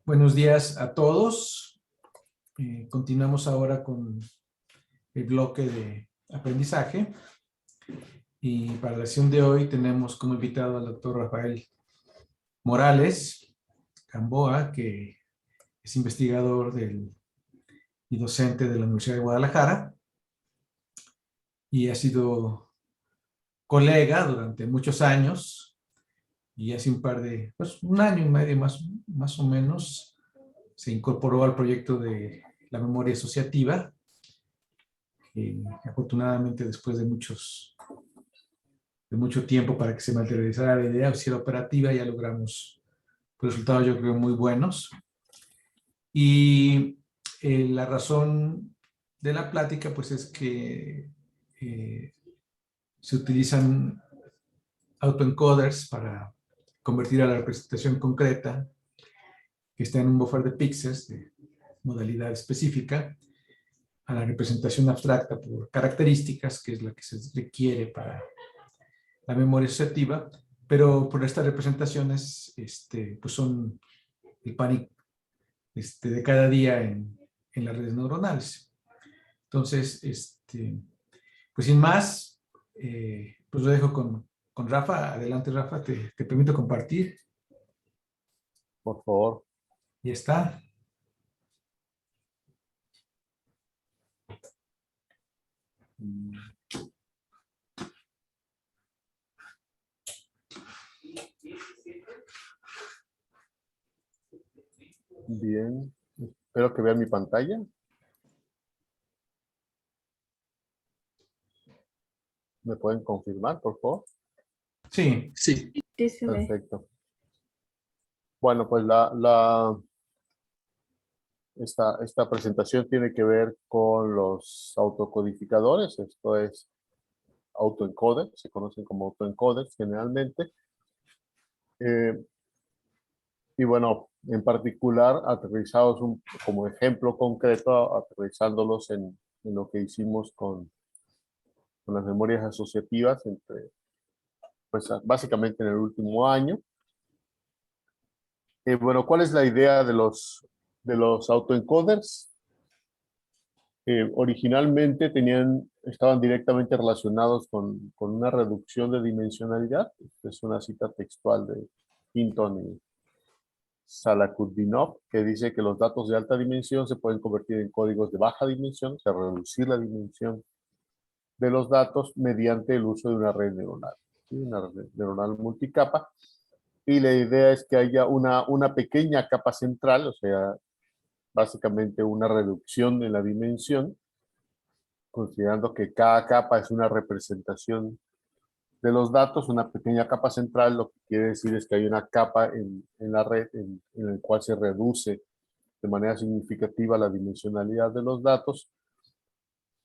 Buenos días a todos. Continuamos ahora con el bloque de aprendizaje. Y para la sesión de hoy tenemos como invitado al doctor Rafael Morales Gamboa, que es investigador y docente de la Universidad de Guadalajara y ha sido colega durante muchos años, y hace un año y medio más o menos, se incorporó al proyecto de la memoria asociativa. Afortunadamente, después de mucho tiempo para que se materializara la idea, si era operativa, ya logramos resultados, yo creo, muy buenos. Y la razón de la plática, pues, es que se utilizan autoencoders para convertir a la representación concreta, que está en un buffer de píxeles de modalidad específica, a la representación abstracta por características, que es la que se requiere para la memoria asociativa, pero por estas representaciones pues son el pan de cada día en las redes neuronales. Entonces, pues sin más, pues lo dejo con Rafa. Adelante, Rafa, te permito compartir. Por favor. Y está. Bien, espero que vean mi pantalla. ¿Me pueden confirmar, por favor? Sí. Sí. Perfecto. Bueno, pues esta presentación tiene que ver con los autocodificadores. Esto es autoencoder, se conocen como autoencoders generalmente. Y bueno, en particular, aterrizados como ejemplo concreto, aterrizándolos en lo que hicimos con las memorias asociativas, pues básicamente en el último año. Bueno, ¿cuál es la idea de los autoencoders? Originalmente estaban directamente relacionados con una reducción de dimensionalidad. Es una cita textual de Hinton y Salakutdinov, que dice que los datos de alta dimensión se pueden convertir en códigos de baja dimensión, o sea, reducir la dimensión de los datos mediante el uso de una red neuronal, ¿sí? Una red neuronal multicapa. Y la idea es que haya una pequeña capa central, o sea, básicamente una reducción en la dimensión, considerando que cada capa es una representación de los datos. Una pequeña capa central lo que quiere decir es que hay una capa en la red en la cual se reduce de manera significativa la dimensionalidad de los datos,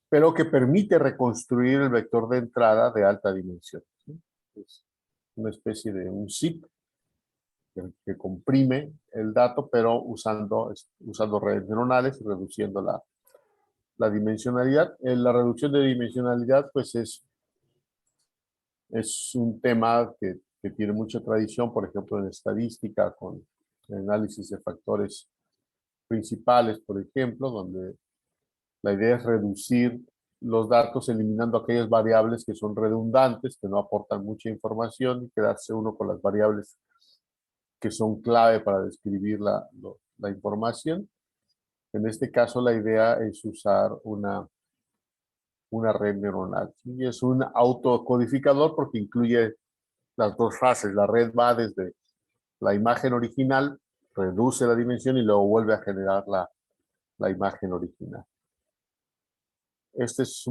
pero que permite reconstruir el vector de entrada de alta dimensión, ¿sí? Es una especie de un zip que comprime el dato, pero usando redes neuronales y reduciendo la dimensionalidad. La reducción de dimensionalidad, pues es un tema que tiene mucha tradición, por ejemplo, en estadística, con el análisis de factores principales, por ejemplo, donde la idea es reducir los datos eliminando aquellas variables que son redundantes, que no aportan mucha información, y quedarse uno con las variables que son clave para describir la información. En este caso, la idea es usar una red neuronal. Y es un autocodificador porque incluye las dos fases. La red va desde la imagen original, reduce la dimensión y luego vuelve a generar la imagen original. Este es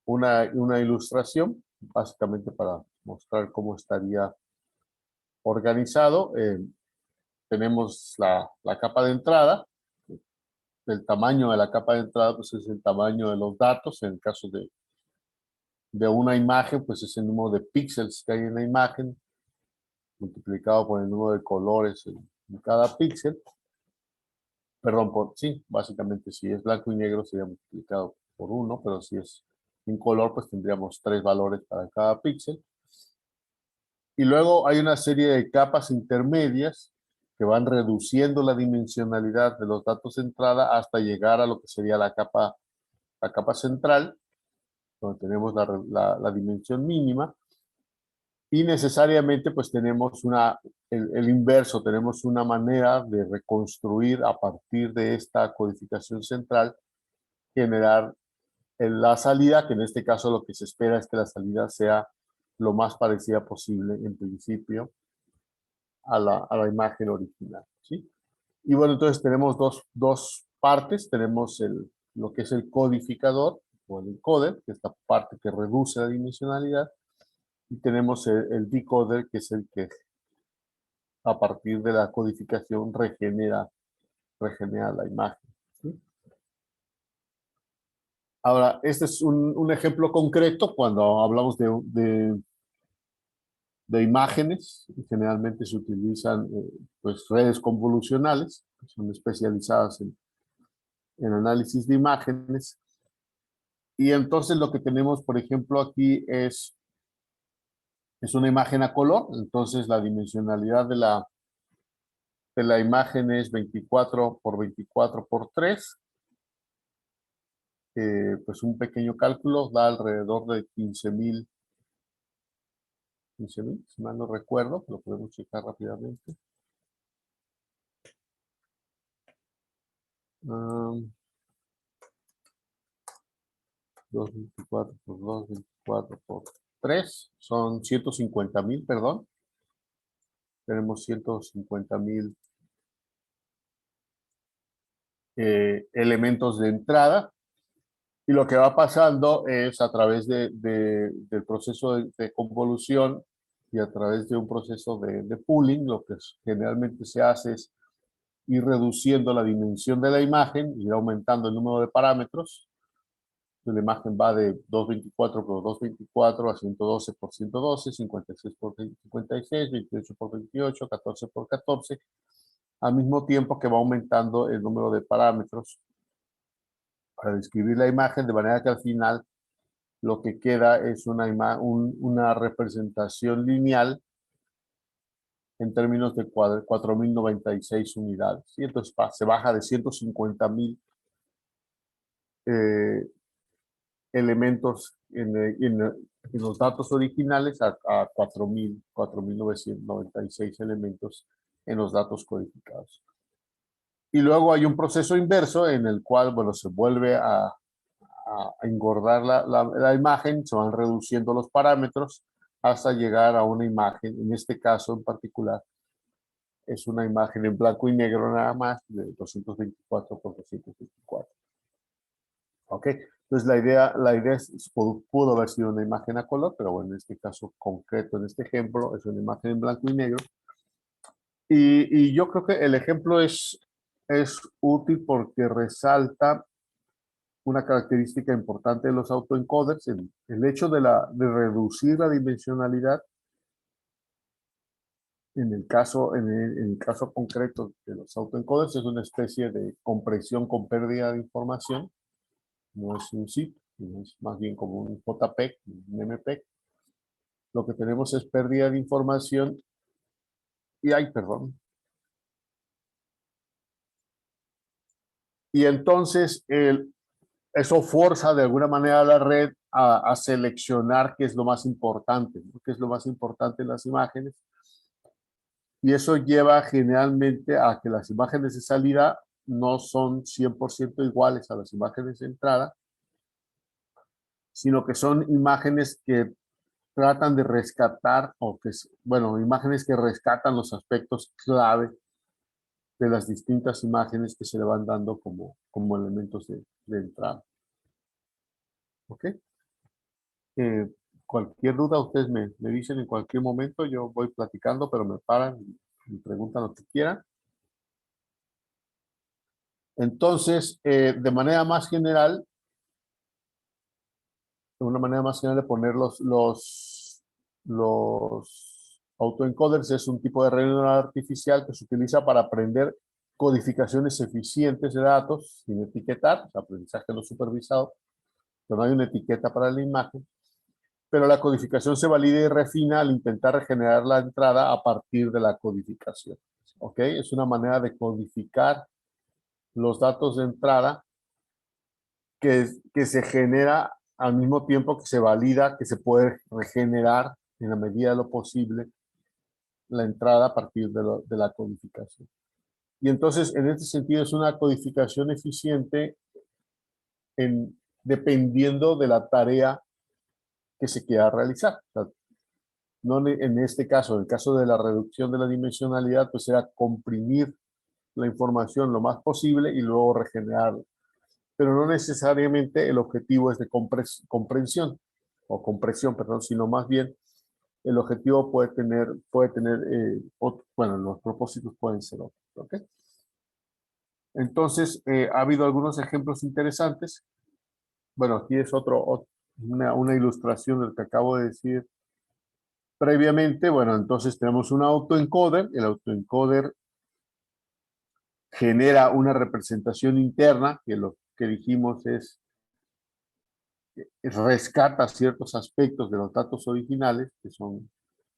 una ilustración, básicamente para mostrar cómo estaría organizado. Tenemos la capa de entrada. El tamaño de la capa de entrada, pues, es el tamaño de los datos. En el caso de una imagen, pues es el número de píxeles que hay en la imagen, multiplicado por el número de colores en cada píxel. Perdón, sí, básicamente si es blanco y negro sería multiplicado por 1, pero si es en color, pues tendríamos 3 valores para cada píxel. Y luego hay una serie de capas intermedias, que van reduciendo la dimensionalidad de los datos de entrada hasta llegar a lo que sería la capa central, donde tenemos la dimensión mínima, y necesariamente pues tenemos el inverso, tenemos una manera de reconstruir a partir de esta codificación central, generar la salida, que en este caso lo que se espera es que la salida sea lo más parecida posible en principio a la imagen original, ¿sí? Y bueno, entonces tenemos dos partes, tenemos lo que es el codificador o el encoder, que es la parte que reduce la dimensionalidad, y tenemos el decoder, que es el que a partir de la codificación regenera la imagen, ¿sí? Ahora, este es un ejemplo concreto cuando hablamos de imágenes. Generalmente se utilizan pues, redes convolucionales, que son especializadas en análisis de imágenes. Y entonces lo que tenemos, por ejemplo, aquí es una imagen a color. Entonces la dimensionalidad de la imagen es 24 por 24 por 3. Pues un pequeño cálculo da alrededor de 15,000, si mal no recuerdo, lo podemos checar rápidamente. 224 por 224 por 3 son 150,000, perdón. Tenemos 150,000 elementos de entrada. Y lo que va pasando es a través del proceso de convolución y a través de un proceso de pooling, lo que generalmente se hace es ir reduciendo la dimensión de la imagen, ir aumentando el número de parámetros. La imagen va de 224 por 224 a 112 por 112, 56 por 56, 28 por 28, 14 por 14, al mismo tiempo que va aumentando el número de parámetros para describir la imagen, de manera que al final lo que queda es una representación lineal en términos de 4,096 unidades. ¿Sí? Entonces se baja de 150,000 elementos en los datos originales a 4,996 elementos en los datos codificados. Y luego hay un proceso inverso en el cual, bueno, se vuelve a engordar la imagen, se van reduciendo los parámetros hasta llegar a una imagen, en este caso en particular, es una imagen en blanco y negro nada más, de 224 por 224. ¿Ok? Entonces la idea pudo haber sido una imagen a color, pero bueno, en este caso concreto, en este ejemplo, es una imagen en blanco y negro. Y yo creo que el ejemplo es útil porque resalta una característica importante de los autoencoders, el hecho de reducir la dimensionalidad. En el caso concreto de los autoencoders es una especie de compresión con pérdida de información. No es un zip, es más bien como un JPEG, un MPEG. Lo que tenemos es pérdida de información y entonces eso forza de alguna manera a la red a seleccionar qué es lo más importante, ¿no? Qué es lo más importante en las imágenes. Y eso lleva generalmente a que las imágenes de salida no son 100% iguales a las imágenes de entrada, sino que son imágenes que tratan de rescatar, imágenes que rescatan los aspectos clave de las distintas imágenes que se le van dando como elementos de entrada. ¿Ok? Cualquier duda ustedes me dicen en cualquier momento, yo voy platicando, pero me paran y me preguntan lo que quieran. Entonces, de manera más general, una manera más general de poner los autoencoders es un tipo de red neuronal artificial que se utiliza para aprender codificaciones eficientes de datos sin etiquetar, aprendizaje no supervisado, pero no hay una etiqueta para la imagen, pero la codificación se valida y refina al intentar regenerar la entrada a partir de la codificación. ¿ok? Es una manera de codificar los datos de entrada que se genera al mismo tiempo que se valida, que se puede regenerar en la medida de lo posible la entrada a partir de la codificación. Y entonces, en este sentido, es una codificación eficiente dependiendo de la tarea que se quiera realizar. O sea, no en este caso, en el caso de la reducción de la dimensionalidad, pues era comprimir la información lo más posible y luego regenerarla. Pero no necesariamente el objetivo es de comprensión, o compresión, perdón, sino más bien el objetivo puede tener bueno, los propósitos pueden ser otros, ¿ok? Entonces, ha habido algunos ejemplos interesantes. Bueno, aquí es una ilustración del que acabo de decir previamente. Bueno, entonces tenemos un autoencoder. El autoencoder genera una representación interna, que lo que dijimos rescata ciertos aspectos de los datos originales, que son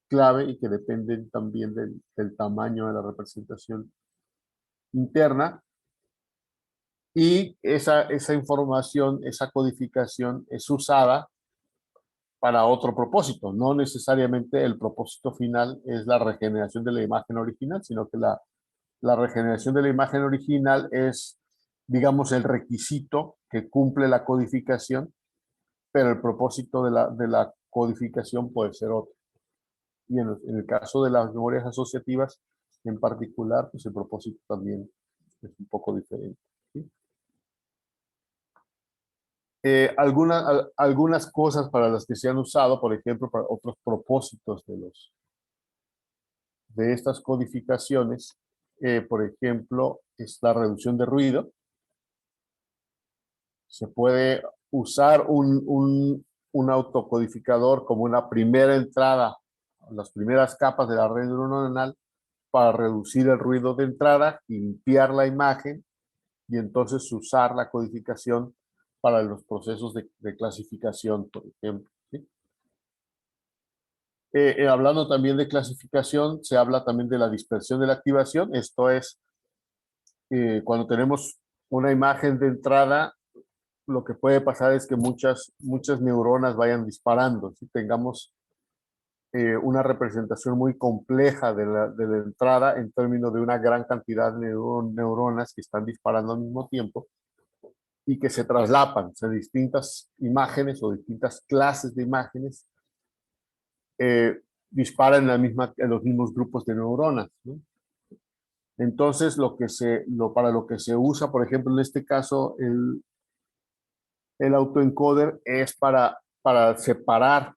clave y que dependen también del tamaño de la representación interna. Y esa información, esa codificación es usada para otro propósito. No necesariamente el propósito final es la regeneración de la imagen original, sino que la regeneración de la imagen original es, digamos, el requisito que cumple la codificación, pero el propósito de la codificación puede ser otro. Y en el caso de las memorias asociativas, en particular, pues el propósito también es un poco diferente, ¿sí? Algunas cosas para las que se han usado, por ejemplo, para otros propósitos de estas codificaciones, por ejemplo, es la reducción de ruido. Se puede usar un autocodificador como una primera entrada, las primeras capas de la red neuronal, para reducir el ruido de entrada, limpiar la imagen y entonces usar la codificación para los procesos de clasificación, por ejemplo, ¿sí? Hablando también de clasificación, se habla también de la dispersión de la activación. Esto es, cuando tenemos una imagen de entrada, lo que puede pasar es que muchas neuronas vayan disparando. Si tengamos una representación muy compleja de la entrada en términos de una gran cantidad de neuronas que están disparando al mismo tiempo y que se traslapan, o sea, distintas imágenes o distintas clases de imágenes disparan en los mismos grupos de neuronas, ¿no? Entonces, para lo que se usa, por ejemplo, en este caso, el autoencoder es para separar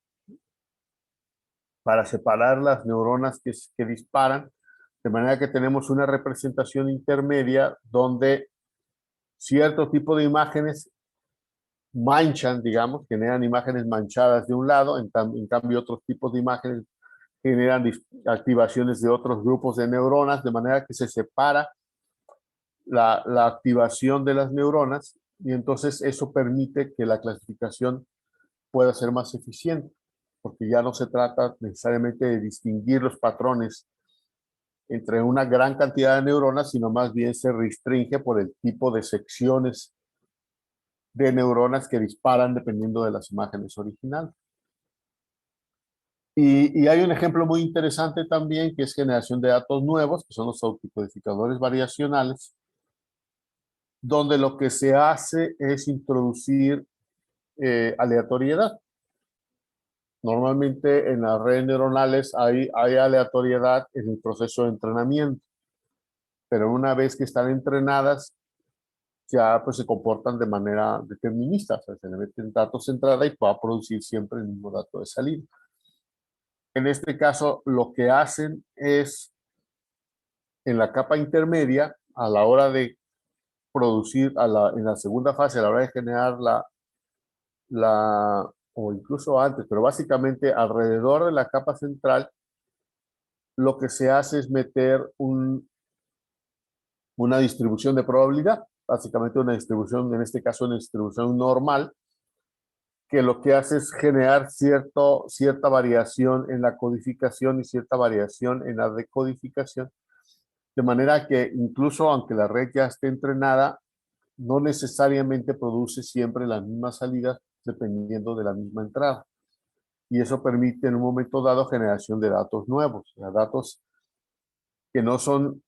las neuronas que disparan, de manera que tenemos una representación intermedia donde cierto tipo de imágenes manchan, digamos, generan imágenes manchadas de un lado, en cambio otros tipos de imágenes generan activaciones de otros grupos de neuronas, de manera que se separa la activación de las neuronas y entonces eso permite que la clasificación pueda ser más eficiente, porque ya no se trata necesariamente de distinguir los patrones entre una gran cantidad de neuronas, sino más bien se restringe por el tipo de secciones de neuronas que disparan dependiendo de las imágenes originales. Y hay un ejemplo muy interesante también, que es generación de datos nuevos, que son los autocodificadores variacionales, donde lo que se hace es introducir aleatoriedad. Normalmente en las redes neuronales hay aleatoriedad en el proceso de entrenamiento, pero una vez que están entrenadas, ya pues se comportan de manera determinista, o sea, se le meten datos de entrada y va a producir siempre el mismo dato de salida. En este caso, lo que hacen es, en la capa intermedia, a la hora de producir, en la segunda fase, a la hora de generar o incluso antes, pero básicamente alrededor de la capa central, lo que se hace es meter una distribución de probabilidad, básicamente una distribución, en este caso una distribución normal, que lo que hace es generar cierta variación en la codificación y cierta variación en la decodificación, De manera que incluso aunque la red ya esté entrenada, no necesariamente produce siempre las mismas salidas dependiendo de la misma entrada. Y eso permite en un momento dado generación de datos nuevos, o sea, datos que no son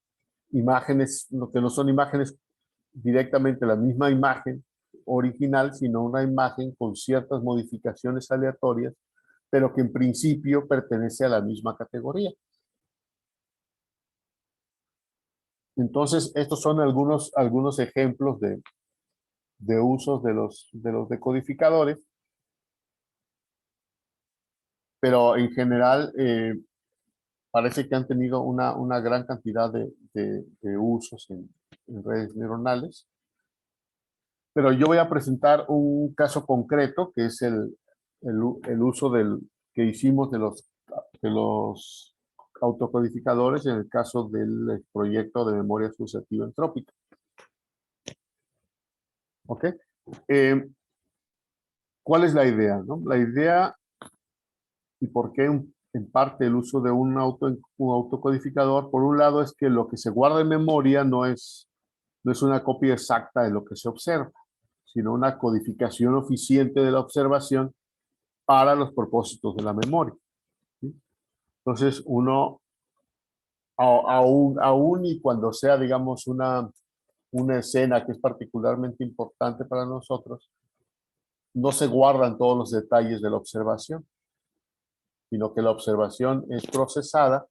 imágenes, que no son imágenes directamente la misma imagen original, sino una imagen con ciertas modificaciones aleatorias, pero que en principio pertenece a la misma categoría. Entonces, estos son algunos ejemplos de usos de los decodificadores, pero en general parece que han tenido una gran cantidad de usos en redes neuronales. Pero yo voy a presentar un caso concreto, que es el uso que hicimos de los autocodificadores en el caso del proyecto de memoria asociativa entrópica. ¿Ok? ¿Cuál es la idea? ¿No? La idea y por qué en parte el uso de un autocodificador, por un lado es que lo que se guarda en memoria no es una copia exacta de lo que se observa, sino una codificación eficiente de la observación para los propósitos de la memoria. ¿Sí? Entonces, uno, aún y cuando sea, digamos, una escena que es particularmente importante para nosotros, no se guardan todos los detalles de la observación, sino que la observación es procesada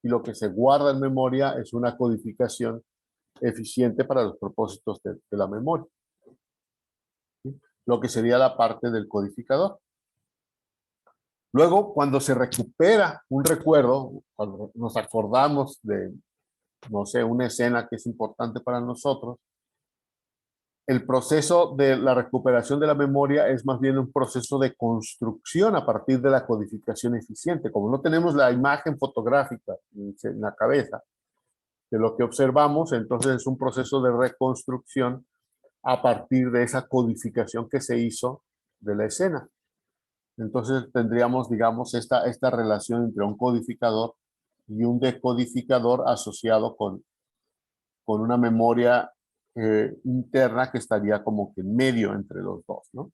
y lo que se guarda en memoria es una codificación eficiente para los propósitos de la memoria. ¿Sí? Lo que sería la parte del codificador. Luego, cuando se recupera un recuerdo, cuando nos acordamos de, no sé, una escena que es importante para nosotros, el proceso de la recuperación de la memoria es más bien un proceso de construcción a partir de la codificación eficiente. Como no tenemos la imagen fotográfica en la cabeza de lo que observamos, entonces es un proceso de reconstrucción a partir de esa codificación que se hizo de la escena. Entonces tendríamos, digamos, esta relación entre un codificador y un decodificador asociado con una memoria interna que estaría como que en medio entre los dos, ¿no?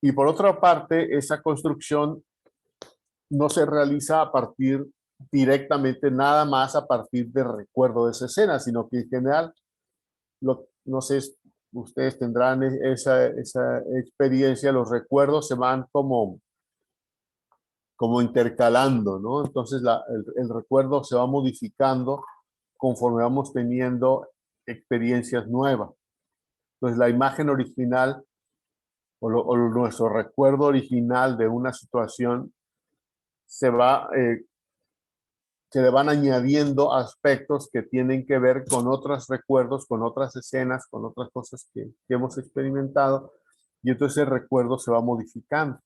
Y por otra parte, esa construcción no se realiza a partir directamente, nada más a partir de recuerdo de esa escena, sino que en general, no sé, ustedes tendrán esa experiencia, los recuerdos se van como intercalando, ¿no? Entonces el recuerdo se va modificando conforme vamos teniendo experiencias nuevas. Entonces la imagen original o nuestro recuerdo original de una situación se le van añadiendo aspectos que tienen que ver con otros recuerdos, con otras escenas, con otras cosas que hemos experimentado, y entonces el recuerdo se va modificando.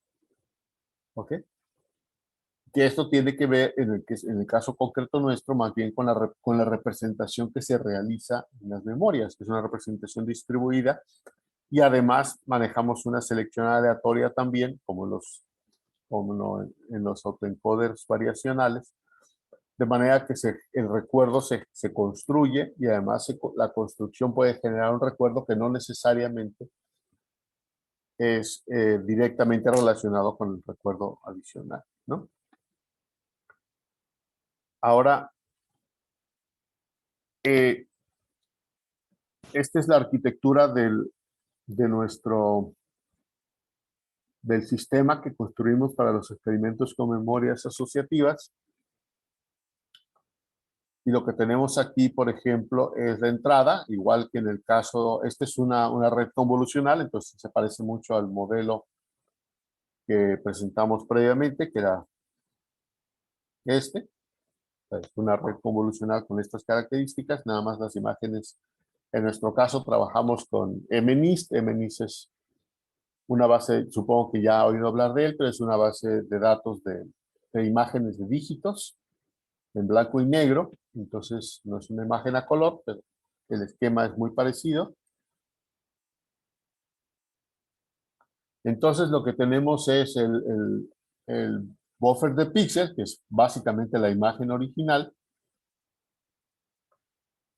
¿Ok? Que esto tiene que ver, en el caso concreto nuestro, más bien con la representación que se realiza en las memorias, que es una representación distribuida, y además manejamos una selección aleatoria también, como en los autoencoders variacionales, de manera que el recuerdo se construye y además la construcción puede generar un recuerdo que no necesariamente es directamente relacionado con el recuerdo adicional, ¿no? Ahora, esta es la arquitectura del sistema que construimos para los experimentos con memorias asociativas. Y lo que tenemos aquí, por ejemplo, es la entrada, igual que en el caso, esta es una red convolucional, entonces se parece mucho al modelo que presentamos previamente, que era es una red convolucional con estas características, nada más las imágenes. En nuestro caso trabajamos con MNIST. MNIST es una base, supongo que ya ha oído hablar de él, pero es una base de datos de imágenes de dígitos en blanco y negro. Entonces no es una imagen a color, pero el esquema es muy parecido. Entonces lo que tenemos es el buffer de píxeles, que es básicamente la imagen original,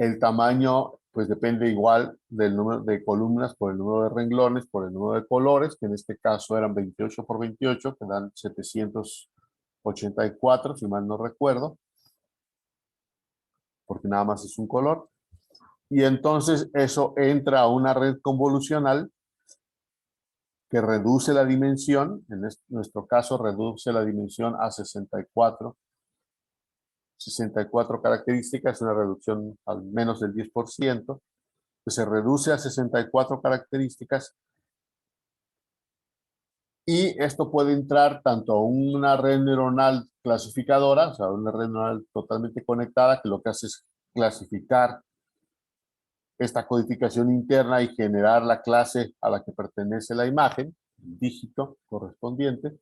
El tamaño, pues depende igual del número de columnas por el número de renglones, por el número de colores, que en este caso eran 28 por 28, que dan 784, si mal no recuerdo, porque nada más es un color. Y entonces eso entra a una red convolucional que reduce la dimensión, en nuestro caso reduce la dimensión a 64 características, una reducción al menos del 10%, que se reduce a 64 características, y esto puede entrar tanto a una red neuronal clasificadora, o sea, una red neuronal totalmente conectada, que lo que hace es clasificar esta codificación interna y generar la clase a la que pertenece la imagen, el dígito correspondiente,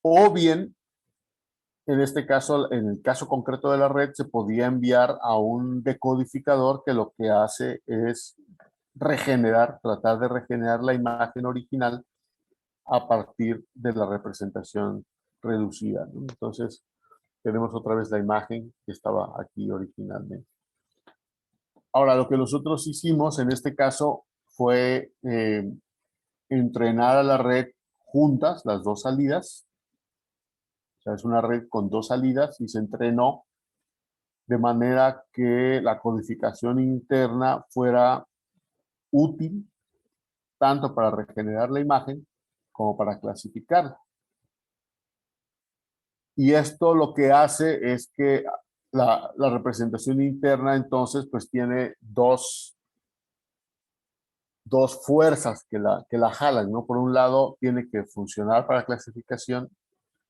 o bien, en este caso, en el caso concreto de la red, se podía enviar a un decodificador que lo que hace es tratar de regenerar la imagen original a partir de la representación reducida, ¿no? Entonces, tenemos otra vez la imagen que estaba aquí originalmente. Ahora, lo que nosotros hicimos en este caso fue entrenar a la red juntas, las dos salidas. O sea, es una red con dos salidas y se entrenó de manera que la codificación interna fuera útil tanto para regenerar la imagen como para clasificarla. Y esto lo que hace es que la representación interna entonces pues tiene dos fuerzas que la jalan, ¿no? Por un lado tiene que funcionar para clasificación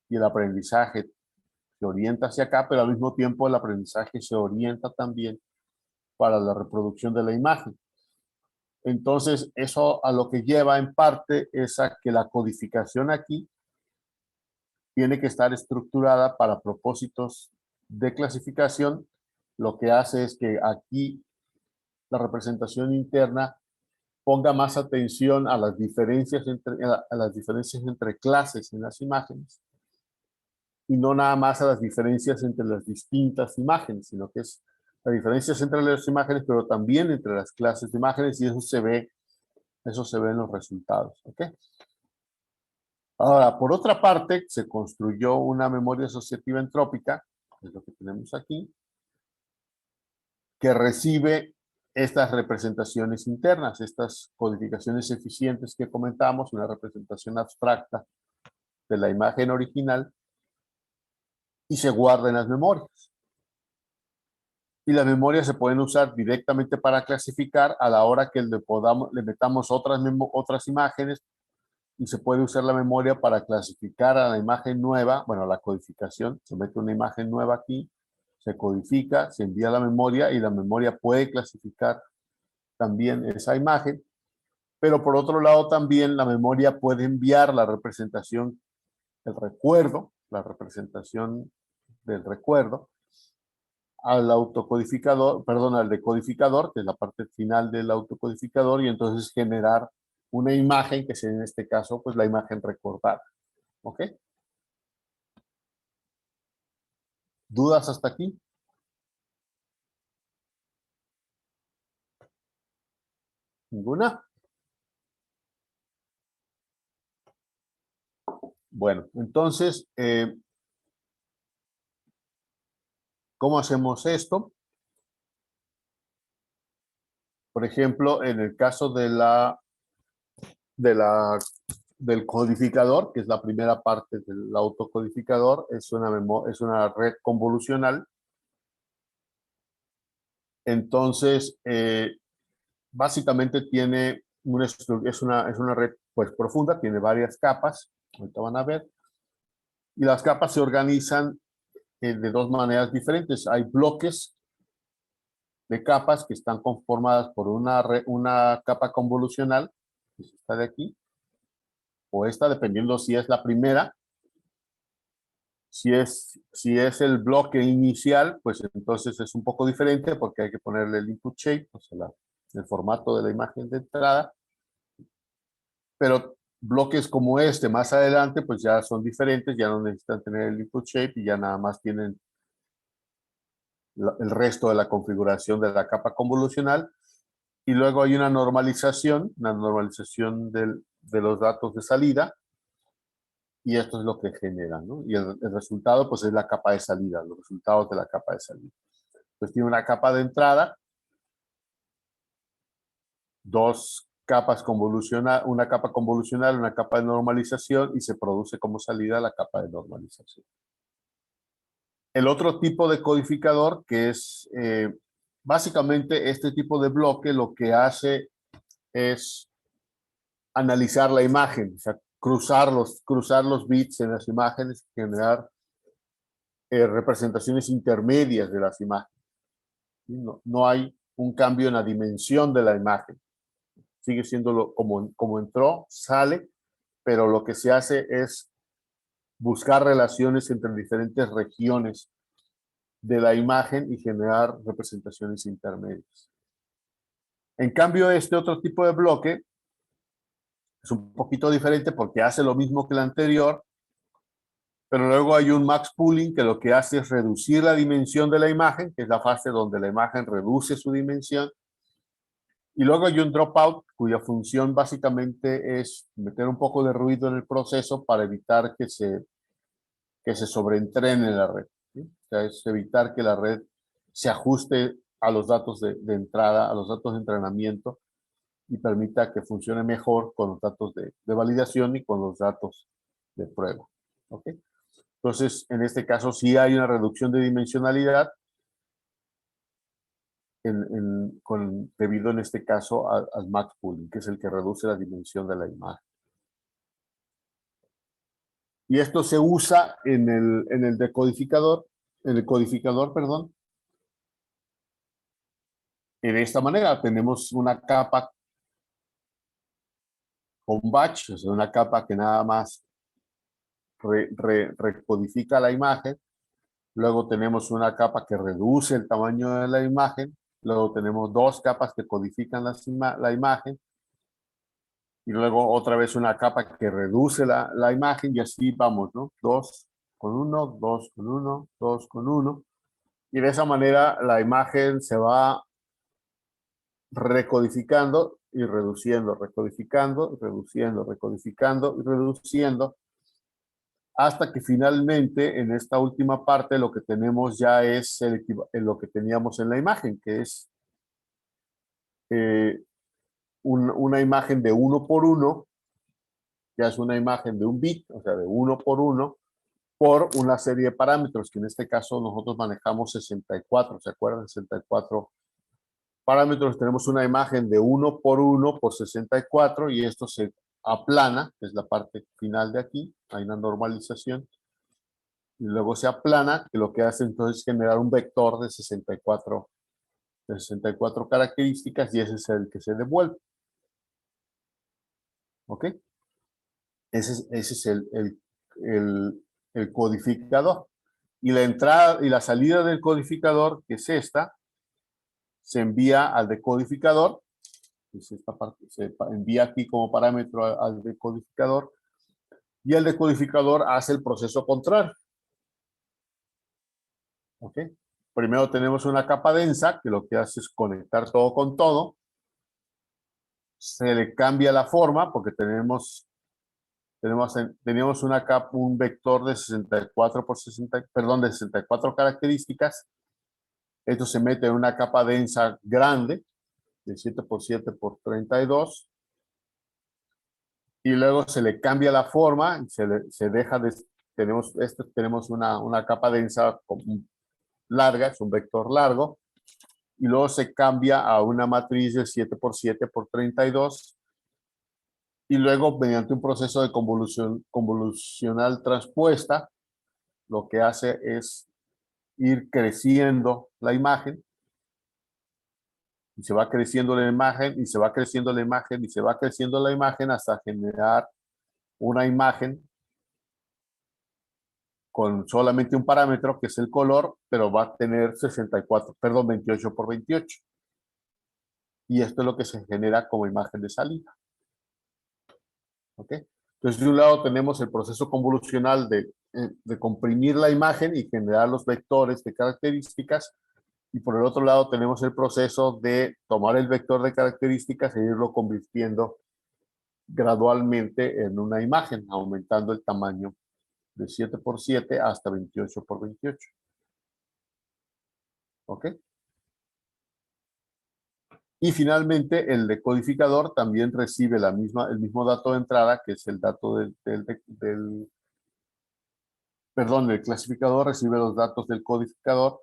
y el aprendizaje se orienta hacia acá, pero al mismo tiempo el aprendizaje se orienta también para la reproducción de la imagen. Entonces, eso a lo que lleva en parte es a que la codificación aquí tiene que estar estructurada para propósitos de clasificación. Lo que hace es que aquí la representación interna ponga más atención a las diferencias entre clases en las imágenes y no nada más a las diferencias entre las distintas imágenes, sino que es las diferencias entre las imágenes, pero también entre las clases de imágenes, y eso se ve en los resultados. ¿Okay? Ahora, por otra parte, se construyó una memoria asociativa entrópica, que es lo que tenemos aquí, que recibe estas representaciones internas, estas codificaciones eficientes que comentamos, una representación abstracta de la imagen original, y se guarda en las memorias. Y las memorias se pueden usar directamente para clasificar a la hora que le metamos otras imágenes, y se puede usar la memoria para clasificar a la imagen nueva, bueno, la codificación, se mete una imagen nueva aquí, se codifica, se envía a la memoria y la memoria puede clasificar también esa imagen, pero por otro lado también la memoria puede enviar la representación, el recuerdo, la representación del recuerdo, al autocodificador, perdón, al decodificador, que es la parte final del autocodificador, y entonces generar una imagen que sería en este caso pues la imagen recordada. ¿Ok? ¿Dudas hasta aquí? ¿Ninguna? Bueno, entonces, ¿cómo hacemos esto? Por ejemplo, en el caso del codificador, que es la primera parte del autocodificador, es una red convolucional. Entonces, básicamente es una red pues profunda, tiene varias capas, ahorita van a ver, y las capas se organizan de dos maneras diferentes. Hay bloques de capas que están conformadas por una capa convolucional, que es esta de aquí, o esta, dependiendo si es la primera. Si es el bloque inicial, pues entonces es un poco diferente porque hay que ponerle el input shape, o sea, el formato de la imagen de entrada. Pero bloques como este más adelante, pues ya son diferentes, ya no necesitan tener el input shape y ya nada más tienen el resto de la configuración de la capa convolucional. Y luego hay una normalización de los datos de salida. Y esto es lo que genera, ¿no? Y el resultado, pues, es la capa de salida, los resultados de la capa de salida. Pues tiene una capa de entrada, dos capas convolucional, una capa convolucional, una capa de normalización, y se produce como salida la capa de normalización. El otro tipo de codificador, que es básicamente este tipo de bloque, lo que hace es analizar la imagen, o sea, cruzar los bits en las imágenes, generar representaciones intermedias de las imágenes. No hay un cambio en la dimensión de la imagen. Sigue siendo como entró, sale, pero lo que se hace es buscar relaciones entre diferentes regiones de la imagen y generar representaciones intermedias. En cambio, este otro tipo de bloque es un poquito diferente porque hace lo mismo que el anterior, pero luego hay un max pooling que lo que hace es reducir la dimensión de la imagen, que es la fase donde la imagen reduce su dimensión, y luego hay un dropout cuya función básicamente es meter un poco de ruido en el proceso para evitar que se sobreentrene la red, ¿sí? O sea, es evitar que la red se ajuste a los datos de entrada, a los datos de entrenamiento, y permita que funcione mejor con los datos de validación y con los datos de prueba. ¿Ok? Entonces, en este caso sí hay una reducción de dimensionalidad debido en este caso al max pooling, que es el que reduce la dimensión de la imagen. Y esto se usa en el decodificador, perdón. En esta manera tenemos una capa con batch, o sea, una capa que nada más recodifica la imagen. Luego tenemos una capa que reduce el tamaño de la imagen. Luego tenemos dos capas que codifican la imagen. Y luego otra vez una capa que reduce la imagen, y así vamos, ¿no? 2 con 1, 2 con 1, 2 con 1. Y de esa manera la imagen se va recodificando y reduciendo, recodificando, reduciendo, recodificando y reduciendo, hasta que finalmente en esta última parte lo que tenemos ya es lo que teníamos en la imagen, que es una imagen de 1 por 1, ya es una imagen de un bit, o sea, de 1 por 1, por una serie de parámetros, que en este caso nosotros manejamos 64, ¿se acuerdan? 64 parámetros. Tenemos una imagen de 1 por 1 por 64, y esto se aplana, que es la parte final de aquí, hay una normalización, y luego se aplana, que lo que hace entonces es generar un vector de 64 características, y ese es el que se devuelve. ¿Ok? Ese es el codificador. Y la entrada y la salida del codificador, que es esta, se envía al decodificador. Es esta parte, se envía aquí como parámetro al decodificador, y el decodificador hace el proceso contrario. ¿Ok? Primero tenemos una capa densa, que lo que hace es conectar todo con todo. Se le cambia la forma, porque teníamos una capa, un vector de 64 por 60, perdón, de 64 características. Esto se mete en una capa densa grande, de 7 por 7 por 32. Y luego se le cambia la forma, se deja de, tenemos una capa densa larga, es un vector largo, y luego se cambia a una matriz de 7 por 7 por 32, y luego mediante un proceso de convolucional transpuesta, lo que hace es ir creciendo la imagen, y se va creciendo la imagen, y se va creciendo la imagen, y se va creciendo la imagen, hasta generar una imagen con solamente un parámetro, que es el color, pero va a tener 28 por 28. Y esto es lo que se genera como imagen de salida. ¿Ok? Entonces, de un lado tenemos el proceso convolucional de comprimir la imagen y generar los vectores de características, Y por el otro lado tenemos el proceso de tomar el vector de características e irlo convirtiendo gradualmente en una imagen, aumentando el tamaño de 7 por 7 hasta 28 por 28. ¿Ok? Y finalmente el decodificador también recibe el mismo dato de entrada, que es el dato perdón, el clasificador recibe los datos del codificador,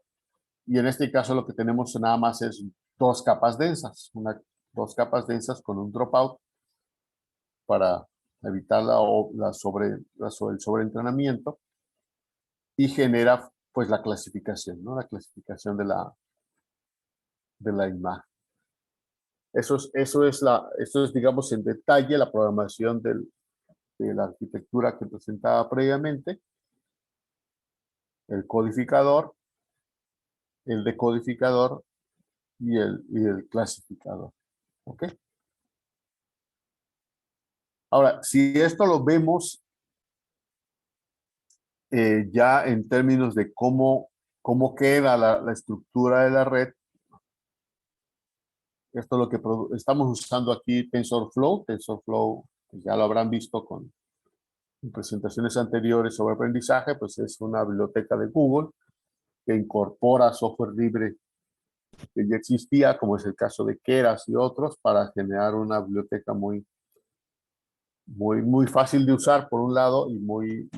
y en este caso lo que tenemos nada más es dos capas densas, dos capas densas con un dropout para evitar el sobreentrenamiento, y genera pues la clasificación, ¿no? La clasificación de la imagen. Eso es, digamos, en detalle la programación de la arquitectura que presentaba previamente, el codificador, el decodificador y el clasificador. ¿Ok? Ahora, si esto lo vemos ya en términos de cómo queda la estructura de la red, esto es lo que estamos usando aquí, TensorFlow. TensorFlow, pues ya lo habrán visto en presentaciones anteriores sobre aprendizaje, pues es una biblioteca de Google que incorpora software libre que ya existía, como es el caso de Keras y otros, para generar una biblioteca muy, muy, muy fácil de usar por un lado y muy,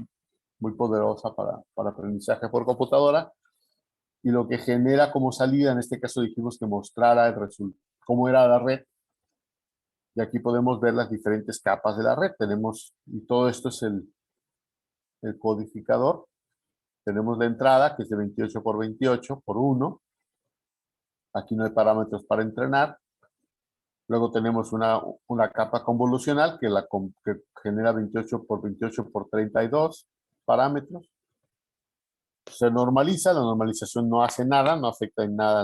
muy poderosa para aprendizaje por computadora. Y lo que genera como salida, en este caso dijimos que mostrara cómo era la red. Y aquí podemos ver las diferentes capas de la red. Y todo esto es el codificador. Tenemos la entrada, que es de 28 por 28 por 1. Aquí no hay parámetros para entrenar. Luego tenemos una capa convolucional que genera 28 por 28 por 32 parámetros. Se normaliza, la normalización no hace nada, no afecta en nada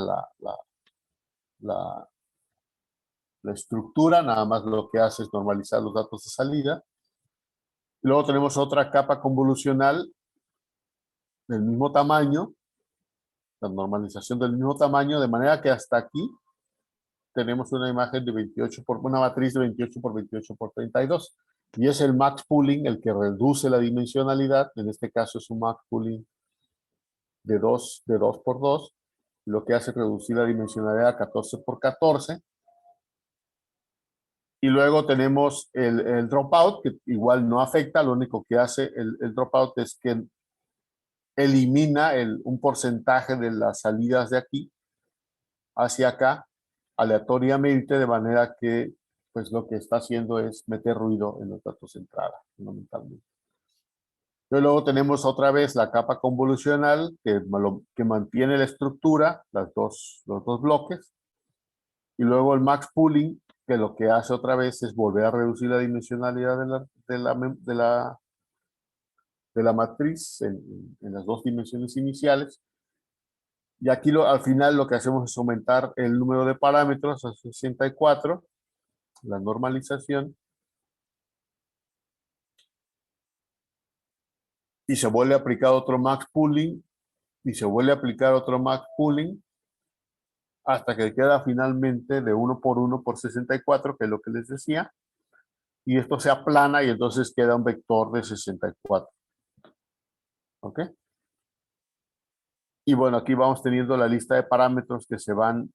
la estructura, nada más lo que hace es normalizar los datos de salida. Luego tenemos otra capa convolucional del mismo tamaño, la normalización del mismo tamaño, de manera que hasta aquí tenemos una imagen de una matriz de 28 por 28 por 32. Y es el max pooling el que reduce la dimensionalidad. En este caso es un max pooling de 2 por 2, lo que hace reducir la dimensionalidad a 14 por 14. Y luego tenemos el dropout, que igual no afecta, lo único que hace el dropout es que elimina un porcentaje de las salidas de aquí hacia acá aleatoriamente, de manera que pues lo que está haciendo es meter ruido en los datos de entrada, fundamentalmente. Y luego tenemos otra vez la capa convolucional que mantiene la estructura, los dos bloques, y luego el max pooling, que lo que hace otra vez es volver a reducir la dimensionalidad de la matriz en las dos dimensiones iniciales. Y aquí al final lo que hacemos es aumentar el número de parámetros a 64, la normalización, y se vuelve a aplicar otro max pooling, y se vuelve a aplicar otro max pooling, hasta que queda finalmente de 1 por 1 por 64, que es lo que les decía, y esto se aplana y entonces queda un vector de 64. ¿Ok? Y bueno, aquí vamos teniendo la lista de parámetros que se van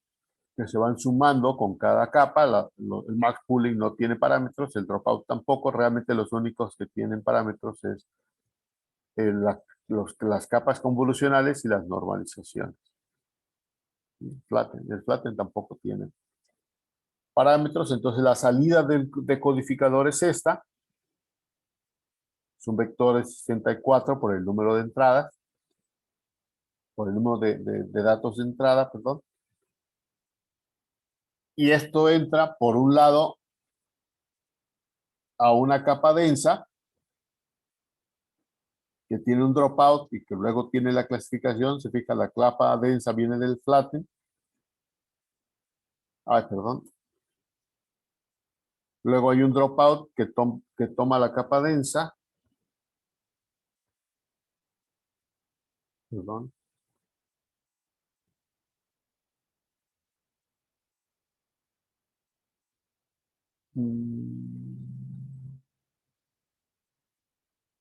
sumando con cada capa. El max pooling no tiene parámetros, el dropout tampoco. Realmente los únicos que tienen parámetros es las capas convolucionales y las normalizaciones. El flatten tampoco tiene parámetros. Entonces la salida del decodificador es esta. Es un vector de 64 por el número de entradas, por el número de datos de entrada, perdón. Y esto entra, por un lado, a una capa densa que tiene un dropout y que luego tiene la clasificación. Se fija, la capa densa viene del flatten. Ay, perdón. Luego hay un dropout que toma la capa densa. Perdón.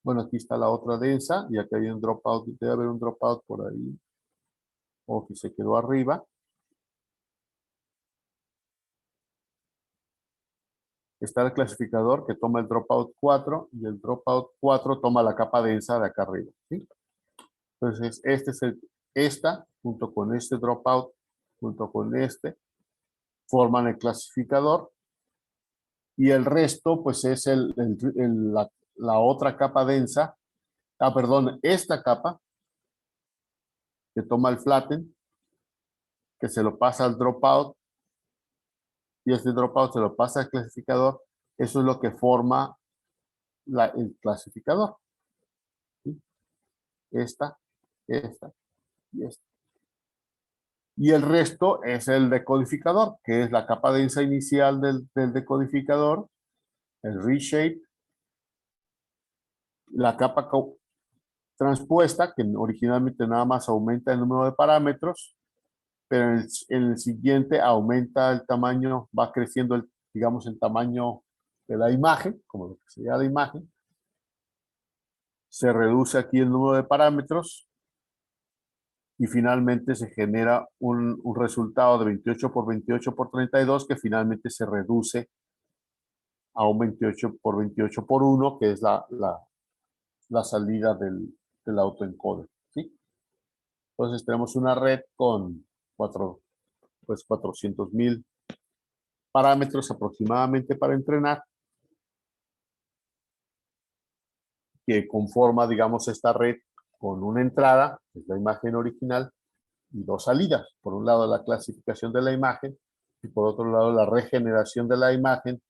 Bueno, aquí está la otra densa y aquí hay un dropout. Debe haber un dropout por ahí. O que se quedó arriba. Está el clasificador que toma el dropout 4 y el dropout 4 toma la capa densa de acá arriba. ¿Sí? Entonces, esta junto con este dropout, junto con este, forman el clasificador y el resto pues es la otra capa densa. Perdón, esta capa que toma el flatten, que se lo pasa al dropout y este dropout se lo pasa al clasificador. Eso es lo que forma el clasificador. ¿Sí? Esta y esta. Y el resto es el decodificador, que es la capa densa inicial del decodificador, el reshape, la capa transpuesta, que originalmente nada más aumenta el número de parámetros, pero en el siguiente aumenta el tamaño, va creciendo, digamos, el tamaño de la imagen, como lo que sería la imagen. Se reduce aquí el número de parámetros y finalmente se genera un resultado de 28 por 28 por 32 que finalmente se reduce a un 28 por 28 por 1, que es la salida del autoencoder. ¿Sí? Entonces tenemos una red con 400,000 parámetros aproximadamente para entrenar, que conforma, digamos, esta red con una entrada, que es la imagen original, y dos salidas. Por un lado, la clasificación de la imagen y por otro lado, la regeneración de la imagen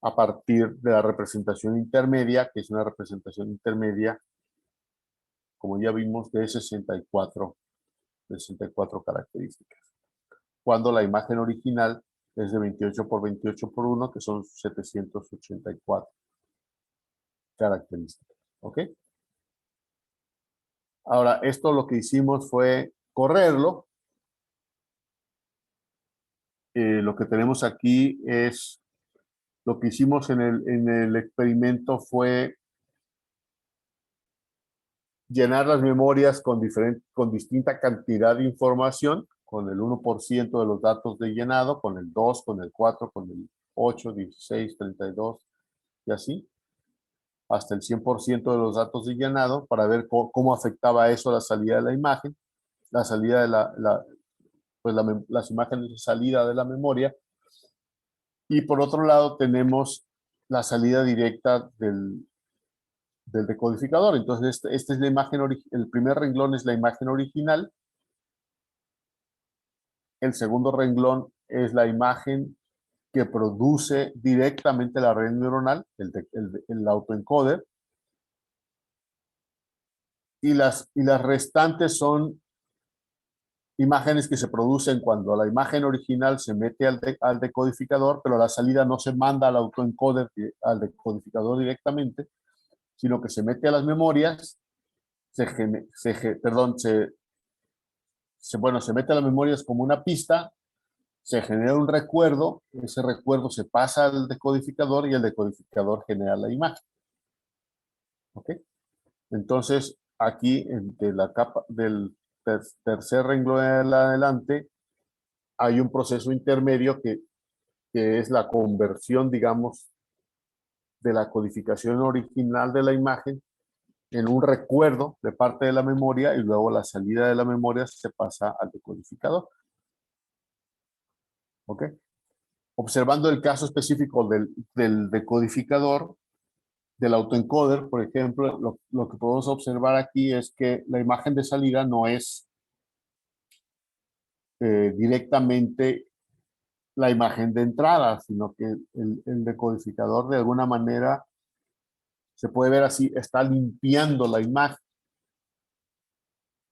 a partir de la representación intermedia, que es una representación intermedia, como ya vimos, de 64 características. Cuando la imagen original es de 28 por 28 por 1, que son 784 características. ¿Ok? Ahora, esto lo que hicimos fue correrlo. Lo que tenemos aquí es, lo que hicimos en el experimento fue llenar las memorias con distinta cantidad de información, con el 1% de los datos de llenado, con el 2, con el 4, con el 8, 16, 32 y así, hasta el 100% de los datos de llenado para ver cómo afectaba eso a la salida de la imagen, la salida de las imágenes de salida de la memoria. Y por otro lado tenemos la salida directa del decodificador. Entonces, esta es la imagen, el primer renglón es la imagen original. El segundo renglón es la imagen que produce directamente la red neuronal, el autoencoder. Y las restantes son imágenes que se producen cuando la imagen original se mete al decodificador, pero la salida no se manda al autoencoder, al decodificador directamente, sino que se mete a las memorias, se mete a las memorias como una pista, se genera un recuerdo, ese recuerdo se pasa al decodificador y el decodificador genera la imagen. ¿Ok? Entonces, aquí, de la capa del tercer renglón en adelante, hay un proceso intermedio que es la conversión, digamos, de la codificación original de la imagen en un recuerdo de parte de la memoria y luego la salida de la memoria se pasa al decodificador. ¿Ok? Observando el caso específico del decodificador, del autoencoder, por ejemplo, lo que podemos observar aquí es que la imagen de salida no es directamente la imagen de entrada, sino que el decodificador de alguna manera se puede ver así, está limpiando la imagen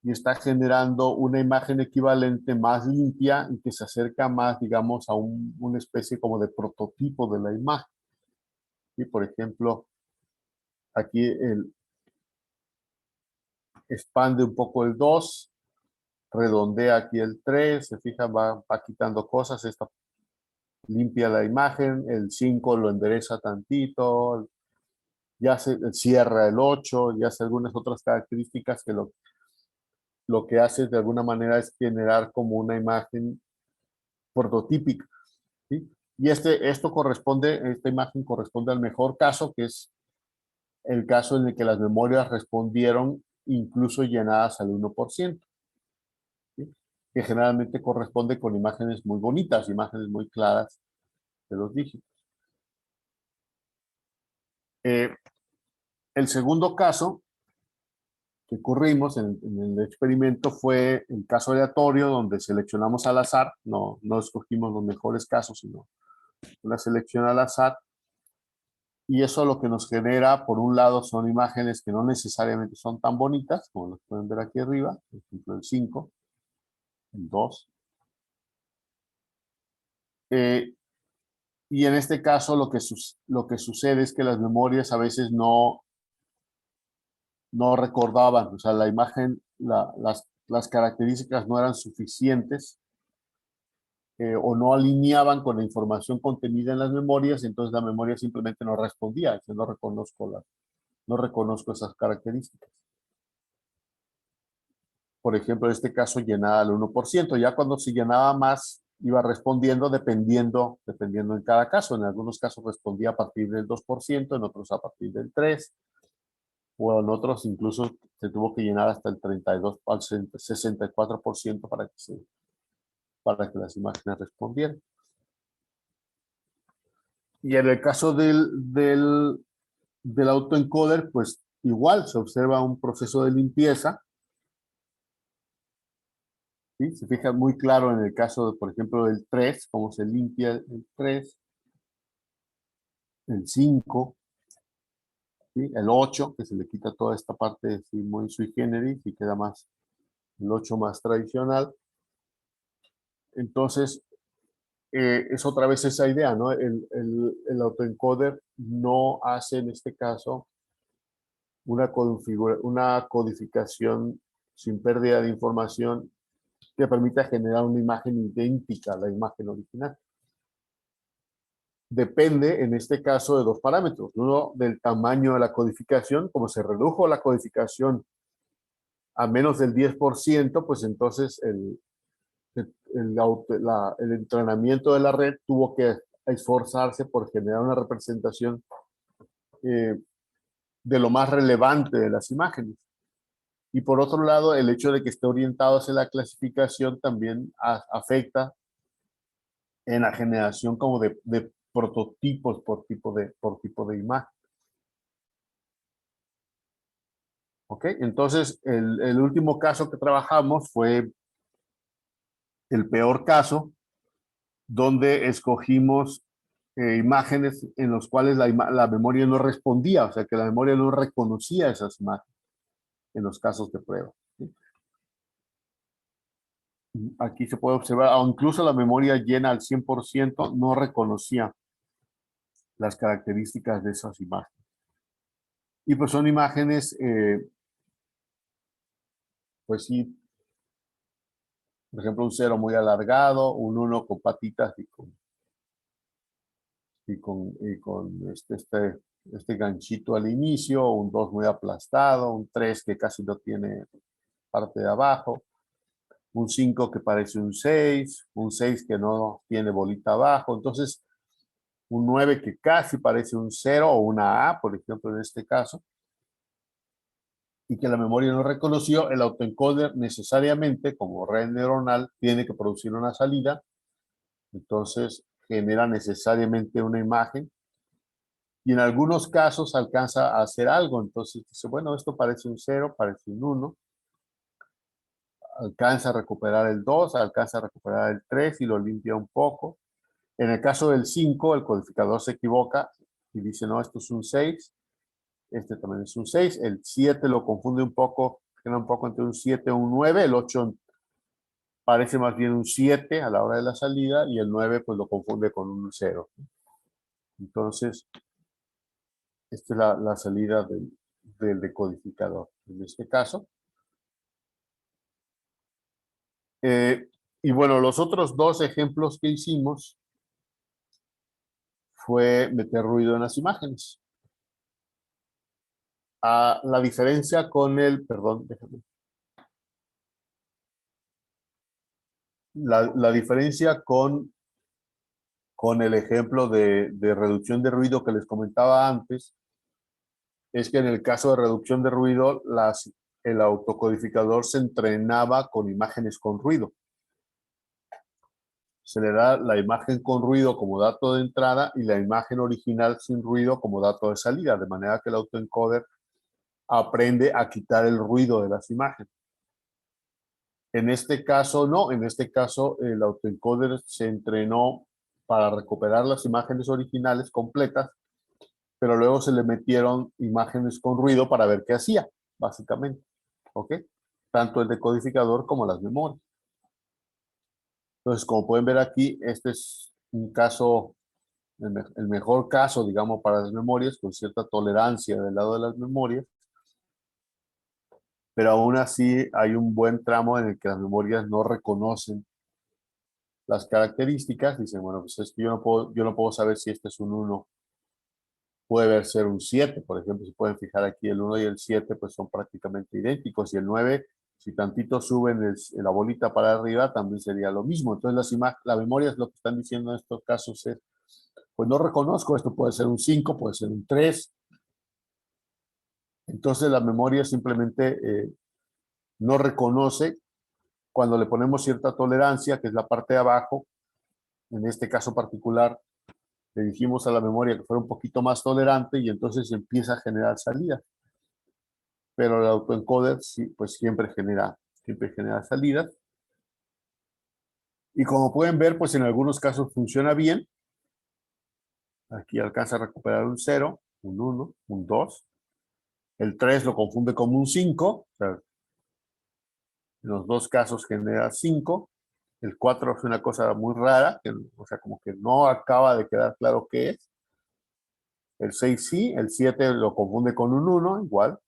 y está generando una imagen equivalente más limpia y que se acerca más, digamos, a una especie como de prototipo de la imagen. Y por ejemplo, aquí expande un poco el 2, redondea aquí el 3, se fija, va quitando cosas. limpia la imagen, el 5 lo endereza tantito, ya se cierra el 8, ya hace algunas otras características que lo que hace de alguna manera es generar como una imagen prototípica, ¿sí? Y esta imagen corresponde al mejor caso, que es el caso en el que las memorias respondieron incluso llenadas al 1%, ¿sí? Que generalmente corresponde con imágenes muy bonitas, imágenes muy claras de los dígitos. El segundo caso que ocurrimos en el experimento fue el caso aleatorio, donde seleccionamos al azar, no escogimos los mejores casos, sino una selección al azar, y eso lo que nos genera, por un lado, son imágenes que no necesariamente son tan bonitas, como las pueden ver aquí arriba, por ejemplo el 5, el 2. Y en este caso lo que sucede es que las memorias a veces no recordaban, o sea, la imagen, las características no eran suficientes o no alineaban con la información contenida en las memorias, entonces la memoria simplemente no respondía, dice, no reconozco esas características. Por ejemplo, en este caso llenaba al 1%, ya cuando se llenaba más iba respondiendo dependiendo en cada caso. En algunos casos respondía a partir del 2%, en otros a partir del 3%, o en otros incluso se tuvo que llenar hasta el 32, al 64% para que las imágenes respondieran. Y en el caso del autoencoder, pues igual se observa un proceso de limpieza. ¿Sí? Se fija muy claro en el caso, por ejemplo, del 3, cómo se limpia el 3, el 5, ¿sí? El 8, que se le quita toda esta parte ¿sí? muy sui generis y queda más el 8 más tradicional. Entonces, es otra vez esa idea, ¿no? El autoencoder no hace en este caso una codificación sin pérdida de información que permita generar una imagen idéntica a la imagen original. Depende, en este caso, de dos parámetros. Uno, del tamaño de la codificación. Como se redujo la codificación a menos del 10%, pues entonces el entrenamiento de la red tuvo que esforzarse por generar una representación de lo más relevante de las imágenes. Y por otro lado, el hecho de que esté orientado hacia la clasificación también afecta en la generación como de prototipos por tipo de imagen. ¿Ok? Entonces, el último caso que trabajamos fue el peor caso, donde escogimos imágenes en los cuales la memoria no respondía, o sea, que la memoria no reconocía esas imágenes en los casos de prueba. ¿Sí? Aquí se puede observar, o incluso la memoria llena al 100% no reconocía las características de esas imágenes. Y pues son imágenes, pues sí, por ejemplo, un 0 muy alargado, un 1 con patitas y con este ganchito al inicio, un 2 muy aplastado, un 3 que casi no tiene parte de abajo, un 5 que parece un 6 que no tiene bolita abajo, entonces un 9 que casi parece un 0 o una A, por ejemplo, en este caso, y que la memoria no reconoció. El autoencoder necesariamente, como red neuronal, tiene que producir una salida, entonces genera necesariamente una imagen, y en algunos casos alcanza a hacer algo, entonces dice, bueno, esto parece un 0, parece un 1, alcanza a recuperar el 2, alcanza a recuperar el 3 y lo limpia un poco. En el caso del 5, el codificador se equivoca y dice, no, esto es un 6, este también es un 6, el 7 lo confunde un poco, queda un poco entre un 7 y un 9, el 8 parece más bien un 7 a la hora de la salida y el 9 pues lo confunde con un 0. Entonces, esta es la salida del decodificador en este caso. Y bueno, los otros dos ejemplos que hicimos fue meter ruido en las imágenes. La diferencia con perdón, déjame. La diferencia con el ejemplo de reducción de ruido que les comentaba antes, es que en el caso de reducción de ruido, el autocodificador se entrenaba con imágenes con ruido. Se le da la imagen con ruido como dato de entrada y la imagen original sin ruido como dato de salida, de manera que el autoencoder aprende a quitar el ruido de las imágenes. En este caso no, en este caso el autoencoder se entrenó para recuperar las imágenes originales completas, pero luego se le metieron imágenes con ruido para ver qué hacía, básicamente. ¿Ok? Tanto el decodificador como las memorias. Entonces, como pueden ver aquí, este es un caso, el mejor caso, digamos, para las memorias, con cierta tolerancia del lado de las memorias, pero aún así hay un buen tramo en el que las memorias no reconocen las características. Dicen, bueno, pues es que yo no puedo saber si este es un 1. Puede ser un 7, por ejemplo. Si pueden fijar aquí, el 1 y el 7 pues son prácticamente idénticos. Y el 9, si tantito suben la bolita para arriba, también sería lo mismo. Entonces la memoria es lo que están diciendo en estos casos es, pues no reconozco, esto puede ser un 5, puede ser un 3. Entonces la memoria simplemente no reconoce cuando le ponemos cierta tolerancia, que es la parte de abajo. En este caso particular, le dijimos a la memoria que fuera un poquito más tolerante y entonces empieza a generar salida. Pero el autoencoder sí, pues siempre genera salidas. Y como pueden ver, pues en algunos casos funciona bien. Aquí alcanza a recuperar un 0, un 1, un 2. El 3 lo confunde como un 5. O sea, en los dos casos genera 5. El 4 es una cosa muy rara, o sea, como que no acaba de quedar claro qué es. El 6 sí, el 7 lo confunde con un 1, igual.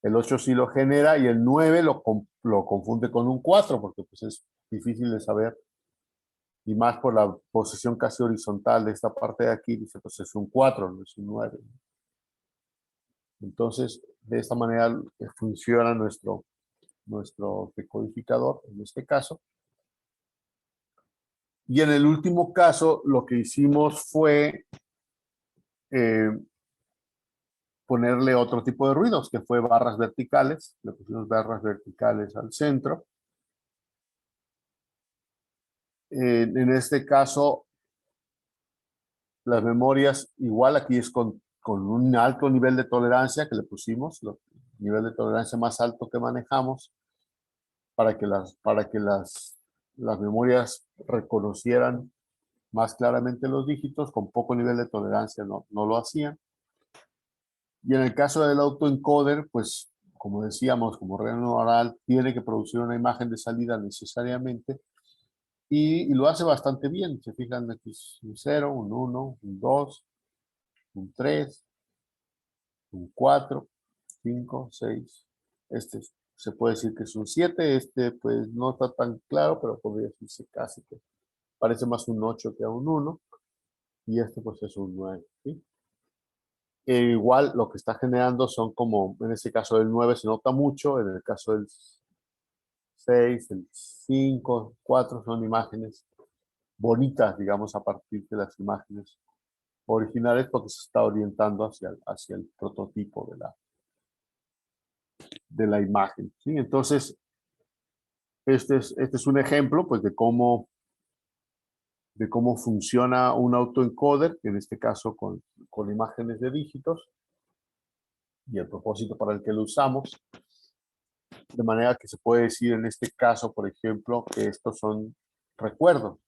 El 8 sí lo genera y el 9 lo confunde con un 4, porque pues es difícil de saber. Y más por la posición casi horizontal de esta parte de aquí, dice, pues es un 4, no es un 9. Entonces, de esta manera funciona nuestro decodificador, en este caso. Y en el último caso, lo que hicimos fue ponerle otro tipo de ruidos, que fue barras verticales. Le pusimos barras verticales al centro. En este caso, las memorias, igual aquí es con un alto nivel de tolerancia que le pusimos, el nivel de tolerancia más alto que manejamos, para que las memorias reconocieran más claramente los dígitos. Con poco nivel de tolerancia no lo hacían. Y en el caso del autoencoder, pues como decíamos, como red neuronal, tiene que producir una imagen de salida necesariamente y lo hace bastante bien. Se fijan, aquí es un 0, un 1, un 2, un 3, un 4, 5, 6. Este se puede decir que es un 7. Este pues no está tan claro, pero podría decirse casi que parece más un 8 que a un 1. Y este pues es un 9. ¿Sí? Igual lo que está generando son como, en este caso del 9 se nota mucho, en el caso del 6, el 5, 4 son imágenes bonitas, digamos, a partir de las imágenes originales, porque se está orientando hacia el prototipo de la imagen. ¿Sí? Entonces, este es un ejemplo pues, de cómo funciona un autoencoder, en este caso con imágenes de dígitos, y el propósito para el que lo usamos. De manera que se puede decir en este caso, por ejemplo, que estos son recuerdos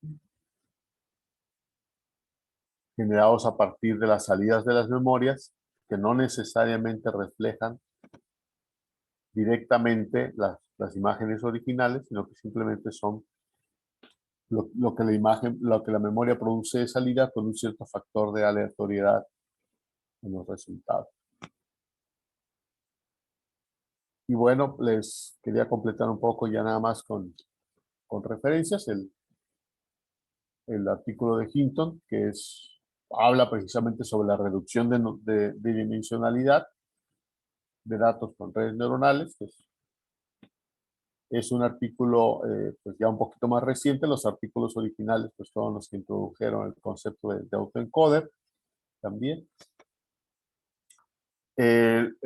generados a partir de las salidas de las memorias, que no necesariamente reflejan directamente las imágenes originales, sino que simplemente son lo que la memoria produce de salida con un cierto factor de aleatoriedad en los resultados. Y bueno, les quería completar un poco ya nada más con referencias, el artículo de Hinton, que es habla precisamente sobre la reducción de dimensionalidad de datos con redes neuronales. Es un artículo pues ya un poquito más reciente. Los artículos originales pues fueron los que introdujeron el concepto de autoencoder también. El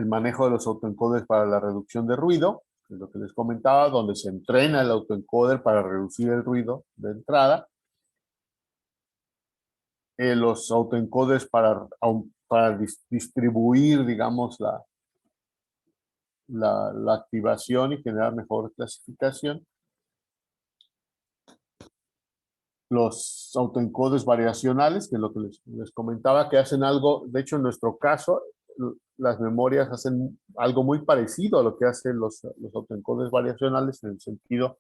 manejo de los autoencoders para la reducción de ruido, es lo que les comentaba, donde se entrena el autoencoder para reducir el ruido de entrada. Los autoencoders para distribuir, digamos, la activación y generar mejor clasificación. Los autoencoders variacionales, que es lo que les comentaba, que hacen algo, de hecho en nuestro caso, las memorias hacen algo muy parecido a lo que hacen los autoencoders variacionales, en el sentido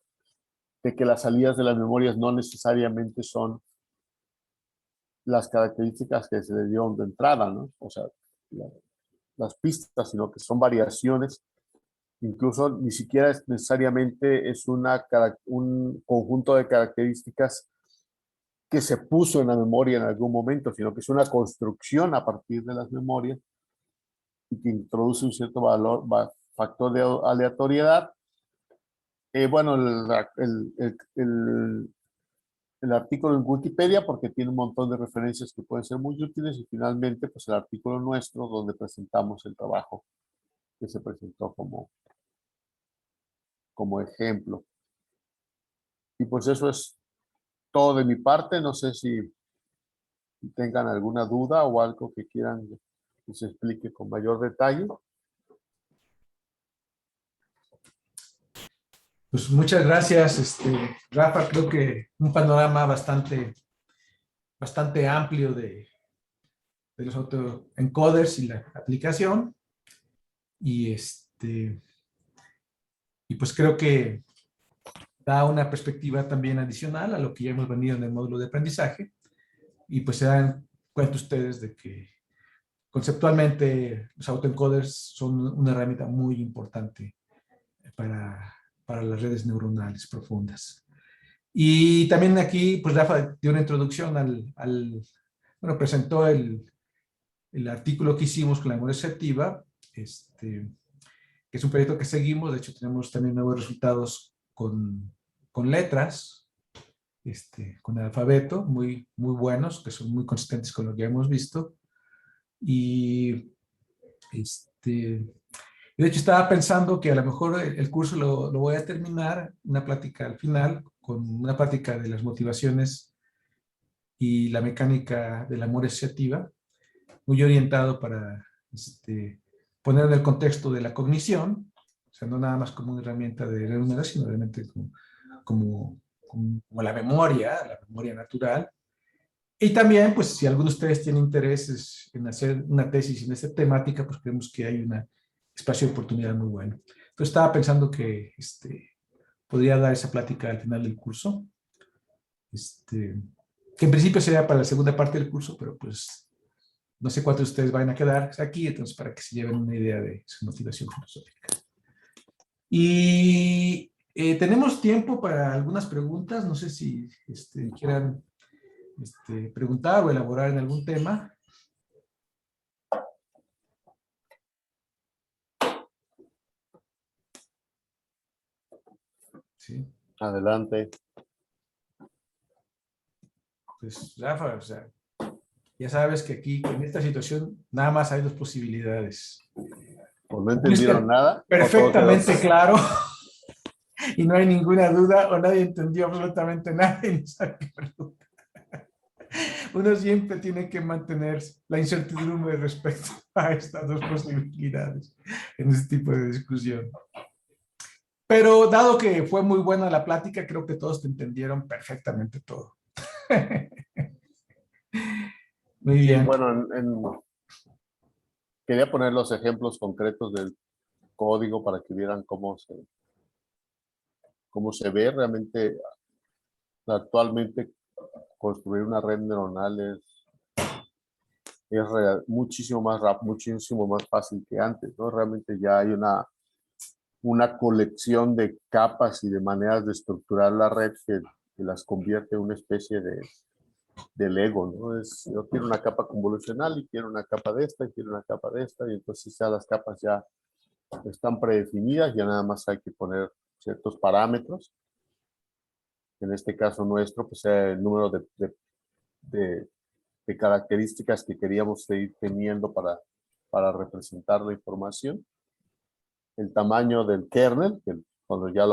de que las salidas de las memorias no necesariamente son las características que se le dieron de entrada, ¿no? O sea, las pistas, sino que son variaciones. Incluso ni siquiera necesariamente es un conjunto de características que se puso en la memoria en algún momento, sino que es una construcción a partir de las memorias y que introduce un cierto factor de aleatoriedad. Bueno, el artículo en Wikipedia, porque tiene un montón de referencias que pueden ser muy útiles, y finalmente pues el artículo nuestro donde presentamos el trabajo que se presentó como ejemplo. Y pues eso es todo de mi parte. No sé si tengan alguna duda o algo que quieran que se explique con mayor detalle. Pues muchas gracias, Rafa. Creo que un panorama bastante amplio de los autoencoders y la aplicación. Y, y pues creo que da una perspectiva también adicional a lo que ya hemos venido en el módulo de aprendizaje. Y pues se dan cuenta ustedes de que conceptualmente los autoencoders son una herramienta muy importante para las redes neuronales profundas. Y también aquí, pues Rafa dio una introducción bueno, presentó el artículo que hicimos con la memoria selectiva, que es un proyecto que seguimos. De hecho, tenemos también nuevos resultados con letras, con el alfabeto, muy buenos, que son muy consistentes con lo que hemos visto. Y de hecho estaba pensando que a lo mejor el curso lo voy a terminar, una plática al final, con una plática de las motivaciones y la mecánica del amor asociativa, muy orientado para poner en el contexto de la cognición, o sea, no nada más como una herramienta de remuneración, sino realmente como la memoria natural. Y también, pues, si alguno de ustedes tiene intereses en hacer una tesis en esta temática, pues creemos que hay un espacio de oportunidad muy bueno. Entonces estaba pensando que podría dar esa plática al final del curso, que en principio sería para la segunda parte del curso, pero pues no sé cuántos de ustedes van a quedar aquí, entonces para que se lleven una idea de su motivación filosófica. Y tenemos tiempo para algunas preguntas. No sé si quieran preguntar o elaborar en algún tema. Sí. Adelante. Pues Rafa, o sea, ya sabes que aquí en esta situación nada más hay dos posibilidades. ¿O no entendieron nada? Perfectamente claro y no hay ninguna duda, o nadie entendió absolutamente nada en esa pregunta. Uno siempre tiene que mantener la incertidumbre respecto a estas dos posibilidades en este tipo de discusión. Pero dado que fue muy buena la plática, creo que todos te entendieron perfectamente todo. Muy bien. Sí, bueno, quería poner los ejemplos concretos del código para que vieran cómo se ve realmente. Actualmente construir una red neuronal es muchísimo más rápido, muchísimo más fácil que antes, ¿no? Realmente ya hay una colección de capas y de maneras de estructurar la red que las convierte en una especie Lego, ¿no? Yo quiero una capa convolucional y quiero una capa de esta y quiero una capa de esta, y entonces ya las capas ya están predefinidas, ya nada más hay que poner ciertos parámetros. En este caso nuestro, pues el número de características que queríamos seguir teniendo para representar la información. El tamaño del kernel, que cuando ya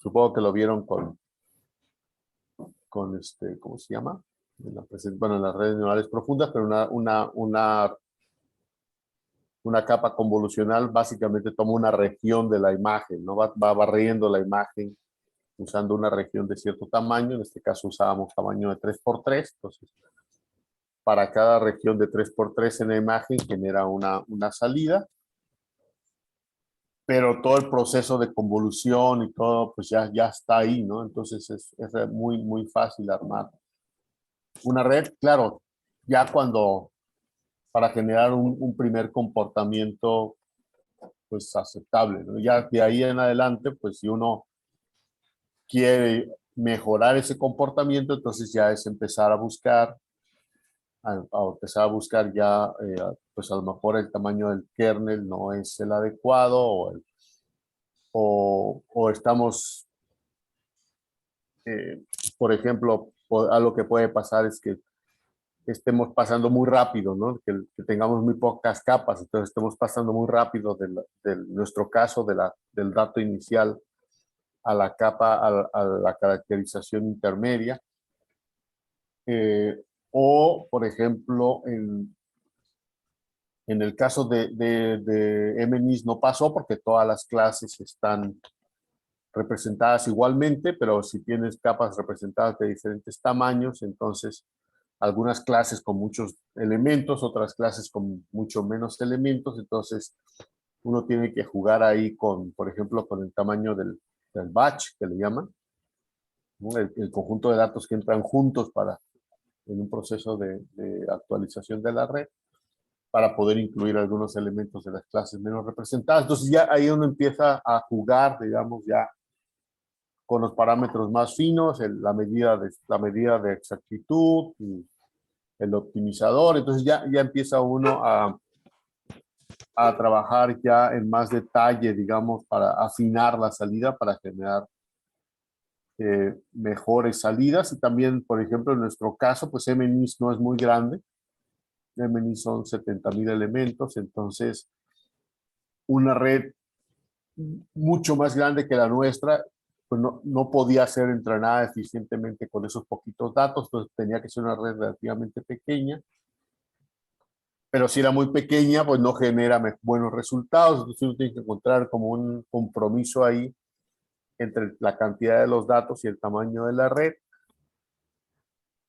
supongo que lo vieron con ¿cómo se llama? Bueno, en las redes neuronales profundas, pero una capa convolucional básicamente toma una región de la imagen, ¿no? Va barriendo la imagen usando una región de cierto tamaño. En este caso usábamos tamaño de 3x3, entonces para cada región de 3x3 en la imagen genera una salida, pero todo el proceso de convolución y todo, pues ya está ahí, ¿no? Entonces es muy, muy fácil armar una red, claro, ya para generar un primer comportamiento, pues aceptable, ¿no? Ya de ahí en adelante, pues si uno quiere mejorar ese comportamiento, entonces ya es empezar a buscar ya, pues a lo mejor el tamaño del kernel no es el adecuado, o estamos, por ejemplo, algo que puede pasar es que estemos pasando muy rápido, ¿no? Que tengamos muy pocas capas, entonces estemos pasando muy rápido de nuestro caso, del dato inicial a la capa, a la caracterización intermedia. O, por ejemplo, en el caso de MNIS no pasó porque todas las clases están representadas igualmente, pero si tienes capas representadas de diferentes tamaños, entonces algunas clases con muchos elementos, otras clases con mucho menos elementos, entonces uno tiene que jugar ahí por ejemplo, con el tamaño del batch, que le llaman, ¿no? El conjunto de datos que entran juntos en un proceso de actualización de la red, para poder incluir algunos elementos de las clases menos representadas. Entonces ya ahí uno empieza a jugar, digamos, ya con los parámetros más finos, la medida de exactitud, y el optimizador. Entonces ya empieza uno a trabajar ya en más detalle, digamos, para afinar la salida, para generar mejores salidas. Y también, por ejemplo, en nuestro caso, pues MNIS no es muy grande. MNIS son 70,000 elementos, entonces una red mucho más grande que la nuestra, pues no podía ser entrenada eficientemente con esos poquitos datos, entonces tenía que ser una red relativamente pequeña. Pero si era muy pequeña, pues no genera buenos resultados. Entonces uno tiene que encontrar como un compromiso ahí entre la cantidad de los datos y el tamaño de la red.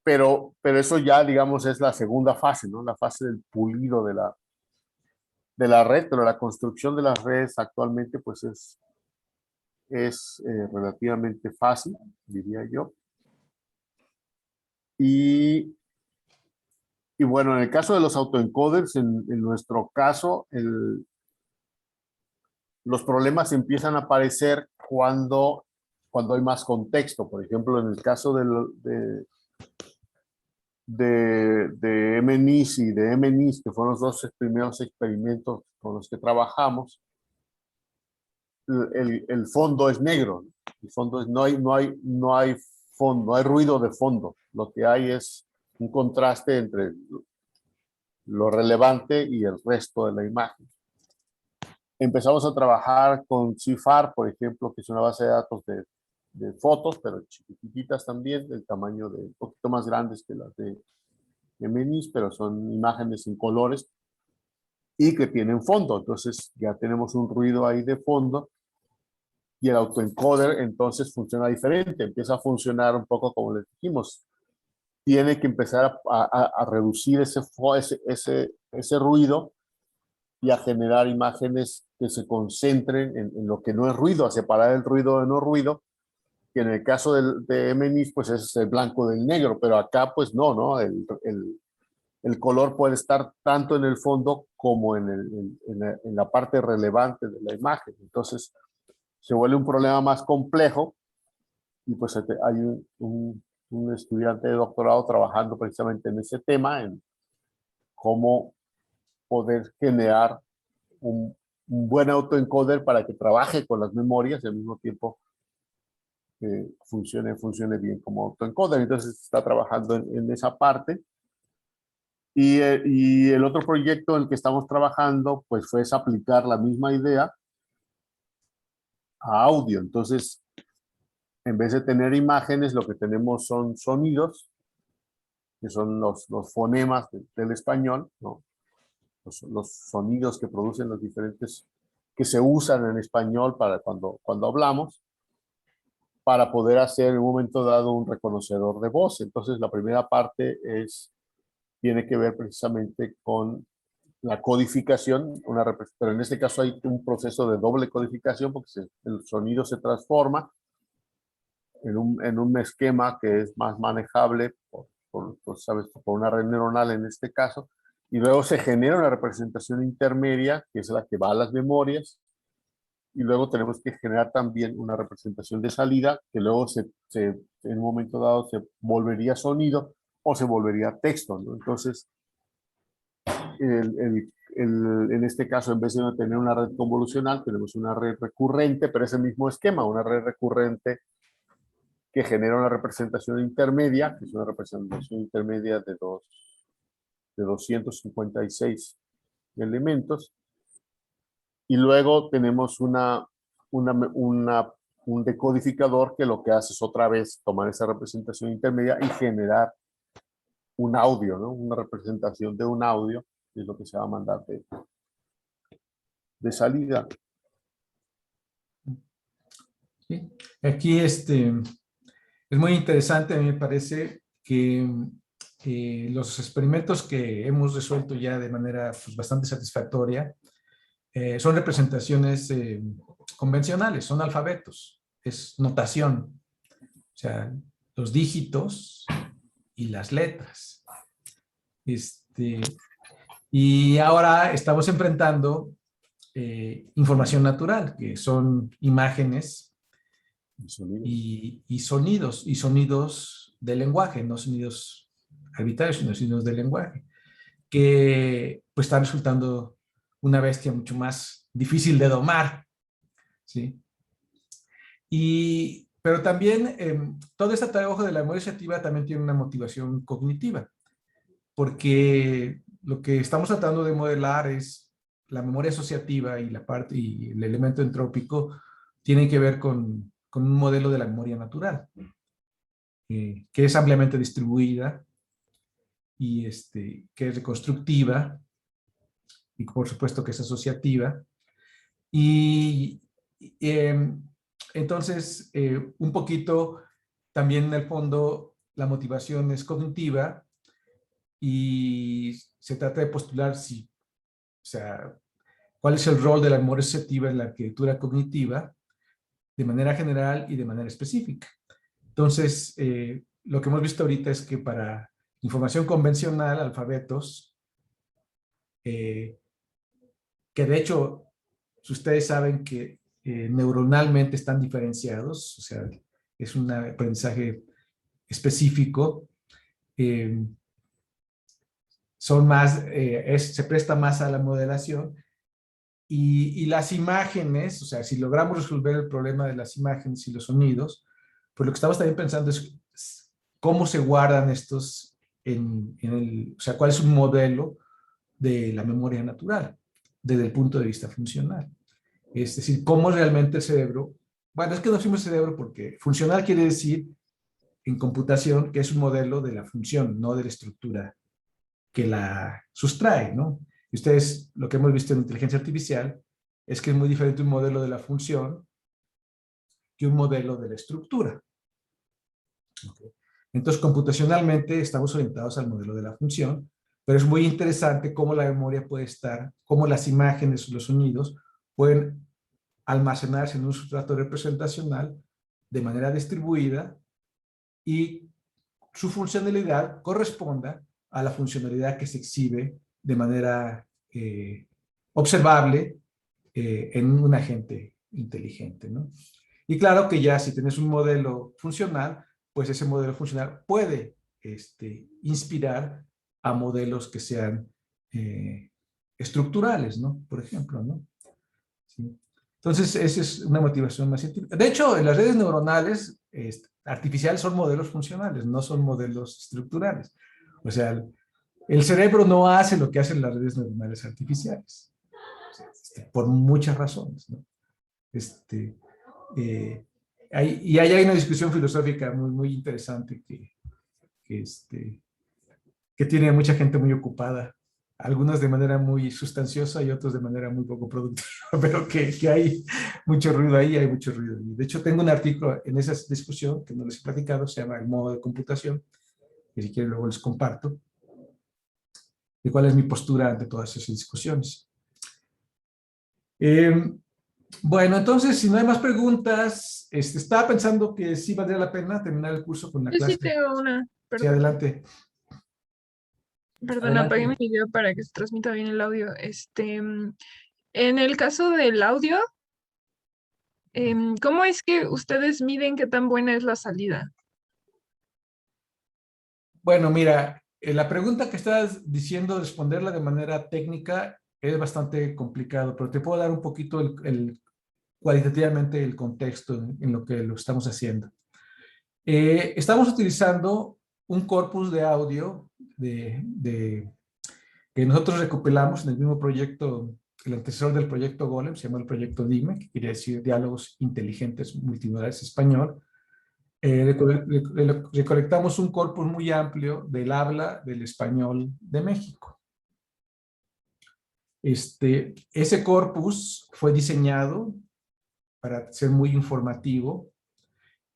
Pero eso ya, digamos, es la segunda fase, ¿no? La fase del pulido de la red, pero la construcción de las redes actualmente, pues es relativamente fácil, diría yo. Y bueno, en el caso de los autoencoders, en nuestro caso, los problemas empiezan a aparecer cuando hay más contexto. Por ejemplo, en el caso de MNIS y de MNIS, que fueron los dos primeros experimentos con los que trabajamos, el fondo es negro. El fondo no hay fondo, no hay ruido de fondo. Lo que hay es un contraste entre lo relevante y el resto de la imagen. Empezamos a trabajar con CIFAR, por ejemplo, que es una base de datos de fotos, pero chiquititas también, del tamaño un poquito más grandes que las de MNIS, pero son imágenes sin colores y que tienen fondo. Entonces ya tenemos un ruido ahí de fondo, y el autoencoder entonces funciona diferente, empieza a funcionar un poco como les dijimos. Tiene que empezar a reducir ese ruido y a generar imágenes que se concentren en lo que no es ruido, a separar el ruido de no ruido, que en el caso de MNIS, pues es el blanco del negro, pero acá pues no, el color puede estar tanto en el fondo como en la parte relevante de la imagen. Entonces se vuelve un problema más complejo, y pues hay un estudiante de doctorado trabajando precisamente en ese tema, en cómo poder generar un buen autoencoder para que trabaje con las memorias y al mismo tiempo funcione bien como autoencoder. Entonces está trabajando en esa parte. Y el otro proyecto en el que estamos trabajando, pues fue aplicar la misma idea a audio. Entonces, en vez de tener imágenes, lo que tenemos son sonidos, que son los fonemas del español, ¿no? Los sonidos que producen los diferentes, que se usan en español para cuando hablamos, para poder hacer en un momento dado un reconocedor de voz. Entonces, la primera parte tiene que ver precisamente con la codificación, pero en este caso hay un proceso de doble codificación porque el sonido se transforma en un esquema que es más manejable ¿sabes? Por una red neuronal en este caso, y luego se genera una representación intermedia, que es la que va a las memorias, y luego tenemos que generar también una representación de salida, que luego en un momento dado se volvería sonido o se volvería texto, ¿no? Entonces, en este caso, en vez de tener una red convolucional, tenemos una red recurrente, pero es el mismo esquema, una red recurrente que genera una representación intermedia, que es una representación intermedia de 256 elementos, y luego tenemos un decodificador que lo que hace es otra vez tomar esa representación intermedia y generar un audio, ¿no? Una representación de un audio, que es lo que se va a mandar de salida. Sí. Aquí es muy interesante, a mí me parece que los experimentos que hemos resuelto ya de manera pues, bastante satisfactoria son representaciones convencionales, son alfabetos, es notación, o sea, los dígitos y las letras. Y ahora estamos enfrentando información natural, que son imágenes y sonidos del lenguaje, no sonidos arbitrarios, sino sonidos del lenguaje, que pues está resultando una bestia mucho más difícil de domar, ¿sí? Pero también todo este trabajo de la memoria asociativa también tiene una motivación cognitiva, porque lo que estamos tratando de modelar es la memoria asociativa y el elemento entrópico tienen que ver con un modelo de la memoria natural, que es ampliamente distribuida y que es reconstructiva y por supuesto que es asociativa. Y entonces, un poquito también en el fondo la motivación es cognitiva y se trata de postular o sea, cuál es el rol de la memoria asociativa en la arquitectura cognitiva de manera general y de manera específica. Entonces, lo que hemos visto ahorita es que para información convencional, alfabetos, que de hecho, ustedes saben que neuronalmente están diferenciados, o sea, es un aprendizaje específico, eh, se presta más a la modelación, y las imágenes, o sea, si logramos resolver el problema de las imágenes y los sonidos, pues lo que estamos también pensando es cómo se guardan estos o sea, cuál es un modelo de la memoria natural desde el punto de vista funcional. Es decir, cómo realmente el cerebro, bueno, es que no decimos cerebro porque funcional quiere decir en computación que es un modelo de la función, no de la estructura que la sustrae, ¿no? Y ustedes, lo que hemos visto en inteligencia artificial es que es muy diferente un modelo de la función que un modelo de la estructura. ¿Okay? Entonces, computacionalmente estamos orientados al modelo de la función, pero es muy interesante cómo la memoria puede estar, cómo las imágenes o los sonidos pueden almacenarse en un sustrato representacional de manera distribuida y su funcionalidad corresponda a la funcionalidad que se exhibe de manera observable en un agente inteligente, ¿no? Y claro que ya si tienes un modelo funcional, pues ese modelo funcional puede inspirar a modelos que sean estructurales, ¿no? Por ejemplo, ¿no? ¿Sí? Entonces, esa es una motivación más científica. De hecho, en las redes neuronales artificiales son modelos funcionales, no son modelos estructurales. O sea, el cerebro no hace lo que hacen las redes neuronales artificiales, por muchas razones, ¿no? Y ahí hay una discusión filosófica muy, muy interesante que tiene mucha gente muy ocupada, algunos de manera muy sustanciosa y otros de manera muy poco productiva, pero que hay mucho ruido ahí, hay mucho ruido. De hecho, tengo un artículo en esa discusión que no les he platicado, se llama El modo de computación, que si quieren luego les comparto, de cuál es mi postura ante todas esas discusiones. Bueno, entonces, si no hay más preguntas, estaba pensando que sí valdría la pena terminar el curso con la Yo sí clase. tengo una, Sí, perdón. adelante. Perdón, apagué mi video para que se transmita bien el audio. En el caso del audio, ¿cómo es que ustedes miden qué tan buena es la salida? Bueno, mira, la pregunta que estás diciendo, responderla de manera técnica es bastante complicado, pero te puedo dar un poquito cualitativamente el contexto en lo que lo estamos haciendo. Estamos utilizando un corpus de audio que nosotros recopilamos en el mismo proyecto, el antecesor del proyecto Golem, se llama el proyecto DIME, que quiere decir Diálogos Inteligentes Multimodales Español. Recolectamos un corpus muy amplio del habla del español de México. Ese corpus fue diseñado para ser muy informativo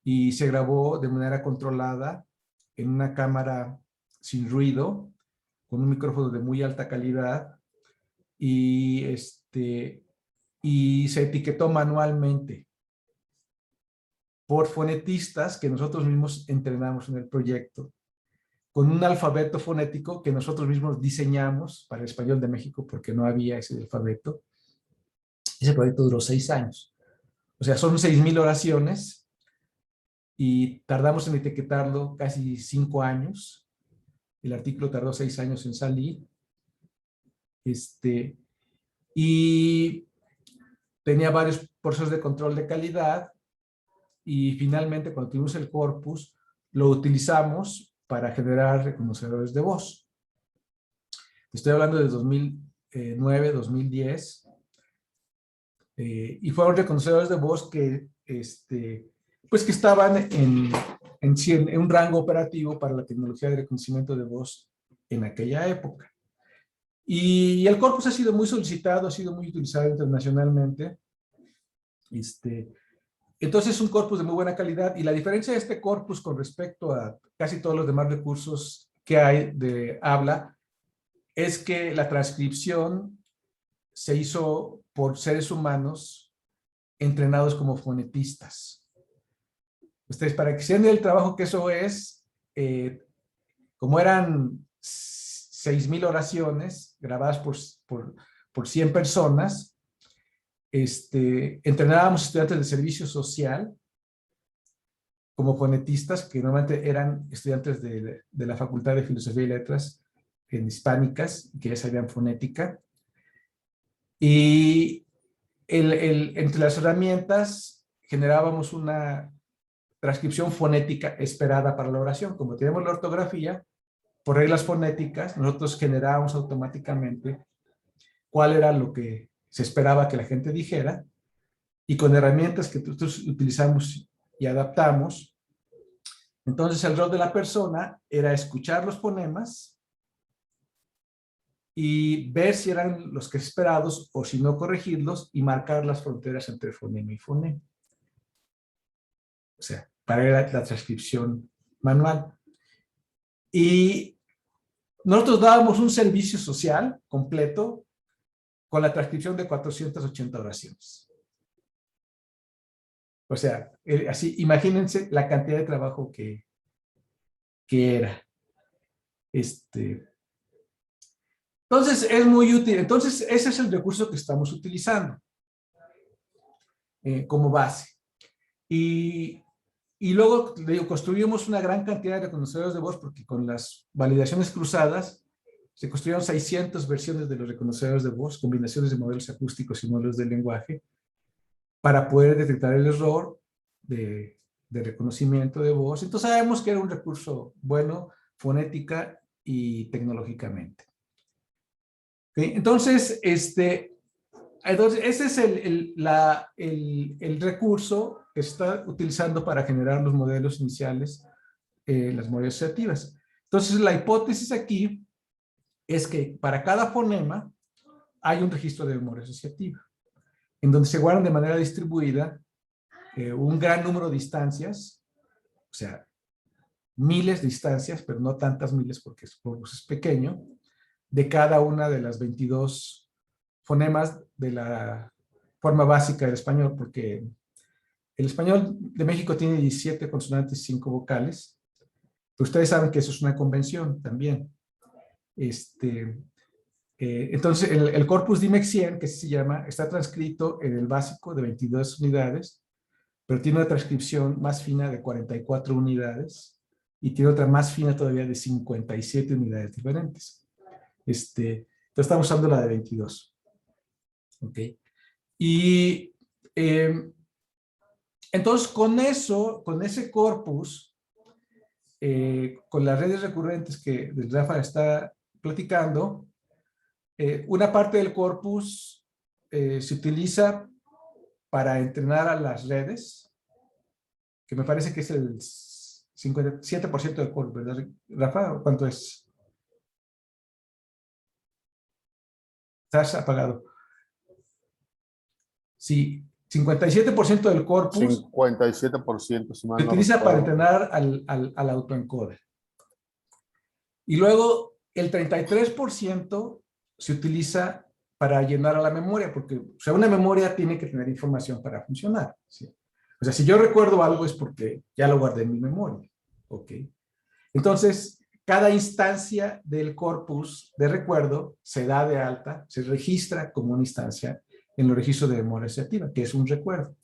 y se grabó de manera controlada en una cámara sin ruido, con un micrófono de muy alta calidad y se etiquetó manualmente por fonetistas que nosotros mismos entrenamos en el proyecto, con un alfabeto fonético que nosotros mismos diseñamos para el español de México porque no había ese alfabeto. Ese proyecto duró 6 años. O sea, son 6,000 oraciones y tardamos en etiquetarlo casi 5 años. El artículo tardó 6 años en salir. Y tenía varios procesos de control de calidad y finalmente cuando tuvimos el corpus lo utilizamos para generar reconocedores de voz. Estoy hablando de 2009, 2010 y fueron reconocedores de voz que, pues que estaban en un rango operativo para la tecnología de reconocimiento de voz en aquella época. Y el corpus ha sido muy solicitado, ha sido muy utilizado internacionalmente. Entonces es un corpus de muy buena calidad y la diferencia de este corpus con respecto a casi todos los demás recursos que hay de habla es que la transcripción se hizo por seres humanos entrenados como fonetistas. Ustedes, para que se den el trabajo que eso es, como eran 6,000 oraciones grabadas por 100 personas, entrenábamos estudiantes de servicio social como fonetistas, que normalmente eran estudiantes de la Facultad de Filosofía y Letras en hispánicas, que ya sabían fonética. Y entre las herramientas generábamos una transcripción fonética esperada para la oración. Como tenemos la ortografía, por reglas fonéticas, nosotros generábamos automáticamente cuál era lo que se esperaba que la gente dijera, y con herramientas que nosotros utilizamos y adaptamos. Entonces el rol de la persona era escuchar los fonemas y ver si eran los que esperados o si no corregirlos y marcar las fronteras entre fonema y fonema. O sea, para la transcripción manual. Y nosotros dábamos un servicio social completo con la transcripción de 480 oraciones. O sea, así, imagínense la cantidad de trabajo que era. Entonces, es muy útil. Entonces, ese es el recurso que estamos utilizando como base. Y Y luego, le digo, construimos una gran cantidad de reconocedores de voz porque con las validaciones cruzadas se construyeron 600 versiones de los reconocedores de voz, combinaciones de modelos acústicos y modelos de lenguaje, para poder detectar el error de reconocimiento de voz. Entonces sabemos que era un recurso bueno, fonética y tecnológicamente. ¿Okay? Entonces, ese es el recurso que se está utilizando para generar los modelos iniciales, las memorias asociativas. Entonces, la hipótesis aquí es que para cada fonema hay un registro de memoria asociativa, en donde se guardan de manera distribuida un gran número de instancias, o sea, miles de instancias, pero no tantas miles porque el corpus es pequeño, de cada una de las 22 fonemas de la forma básica del español, porque el español de México tiene 17 consonantes y 5 vocales. Ustedes saben que eso es una convención también. Entonces, el corpus DIMEC 100, que se llama, está transcrito en el básico de 22 unidades, pero tiene una transcripción más fina de 44 unidades y tiene otra más fina todavía de 57 unidades diferentes. Entonces, estamos usando la de 22. ¿Ok? Y entonces, con eso, con ese corpus, con las redes recurrentes que Rafa está platicando, una parte del corpus se utiliza para entrenar a las redes, que me parece que es el 57% del corpus, ¿verdad, Rafa? ¿Cuánto es? Estás apagado. Sí, 57% del corpus 57%, si mal se no utiliza para recuerdo. entrenar al autoencoder. Y luego el 33% se utiliza para llenar a la memoria, porque o sea, una memoria tiene que tener información para funcionar. ¿Sí? O sea, si yo recuerdo algo es porque ya lo guardé en mi memoria. ¿Ok? Entonces, cada instancia del corpus de recuerdo se da de alta, se registra como una instancia en los registros de memoria asociativa, que es un recuerdo.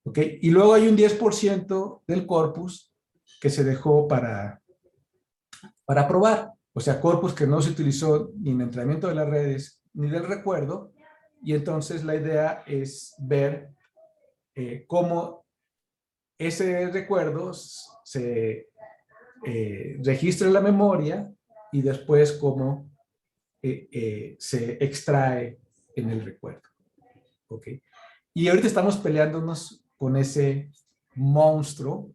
¿Ok? Y luego hay un 10% del corpus que se dejó para probar. O sea, corpus que no se utilizó ni en entrenamiento de las redes ni del recuerdo. Y entonces la idea es ver cómo ese recuerdo se registra en la memoria y después cómo se extrae en el recuerdo. ¿Ok? Y ahorita estamos peleándonos con ese monstruo,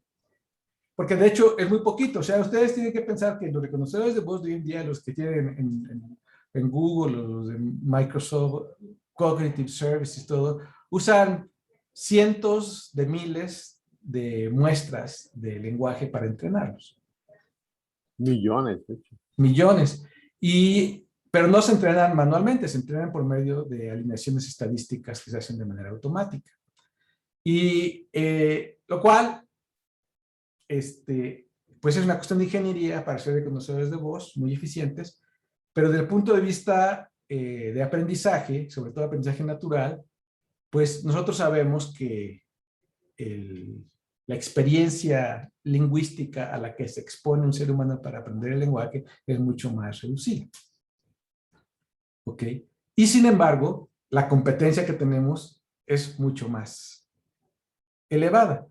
porque de hecho es muy poquito. O sea, ustedes tienen que pensar que los reconocedores de voz de hoy en día, los que tienen en Google, los de Microsoft, Cognitive Services, todo, usan cientos de miles de muestras de lenguaje para entrenarlos. Millones, de hecho. Millones. Pero no se entrenan manualmente, se entrenan por medio de alineaciones estadísticas que se hacen de manera automática. Y lo cual, pues es una cuestión de ingeniería para hacer reconocedores de voz muy eficientes, pero desde el punto de vista de aprendizaje, sobre todo aprendizaje natural, pues nosotros sabemos que la experiencia lingüística a la que se expone un ser humano para aprender el lenguaje es mucho más reducida. ¿Ok? Y sin embargo, la competencia que tenemos es mucho más elevada.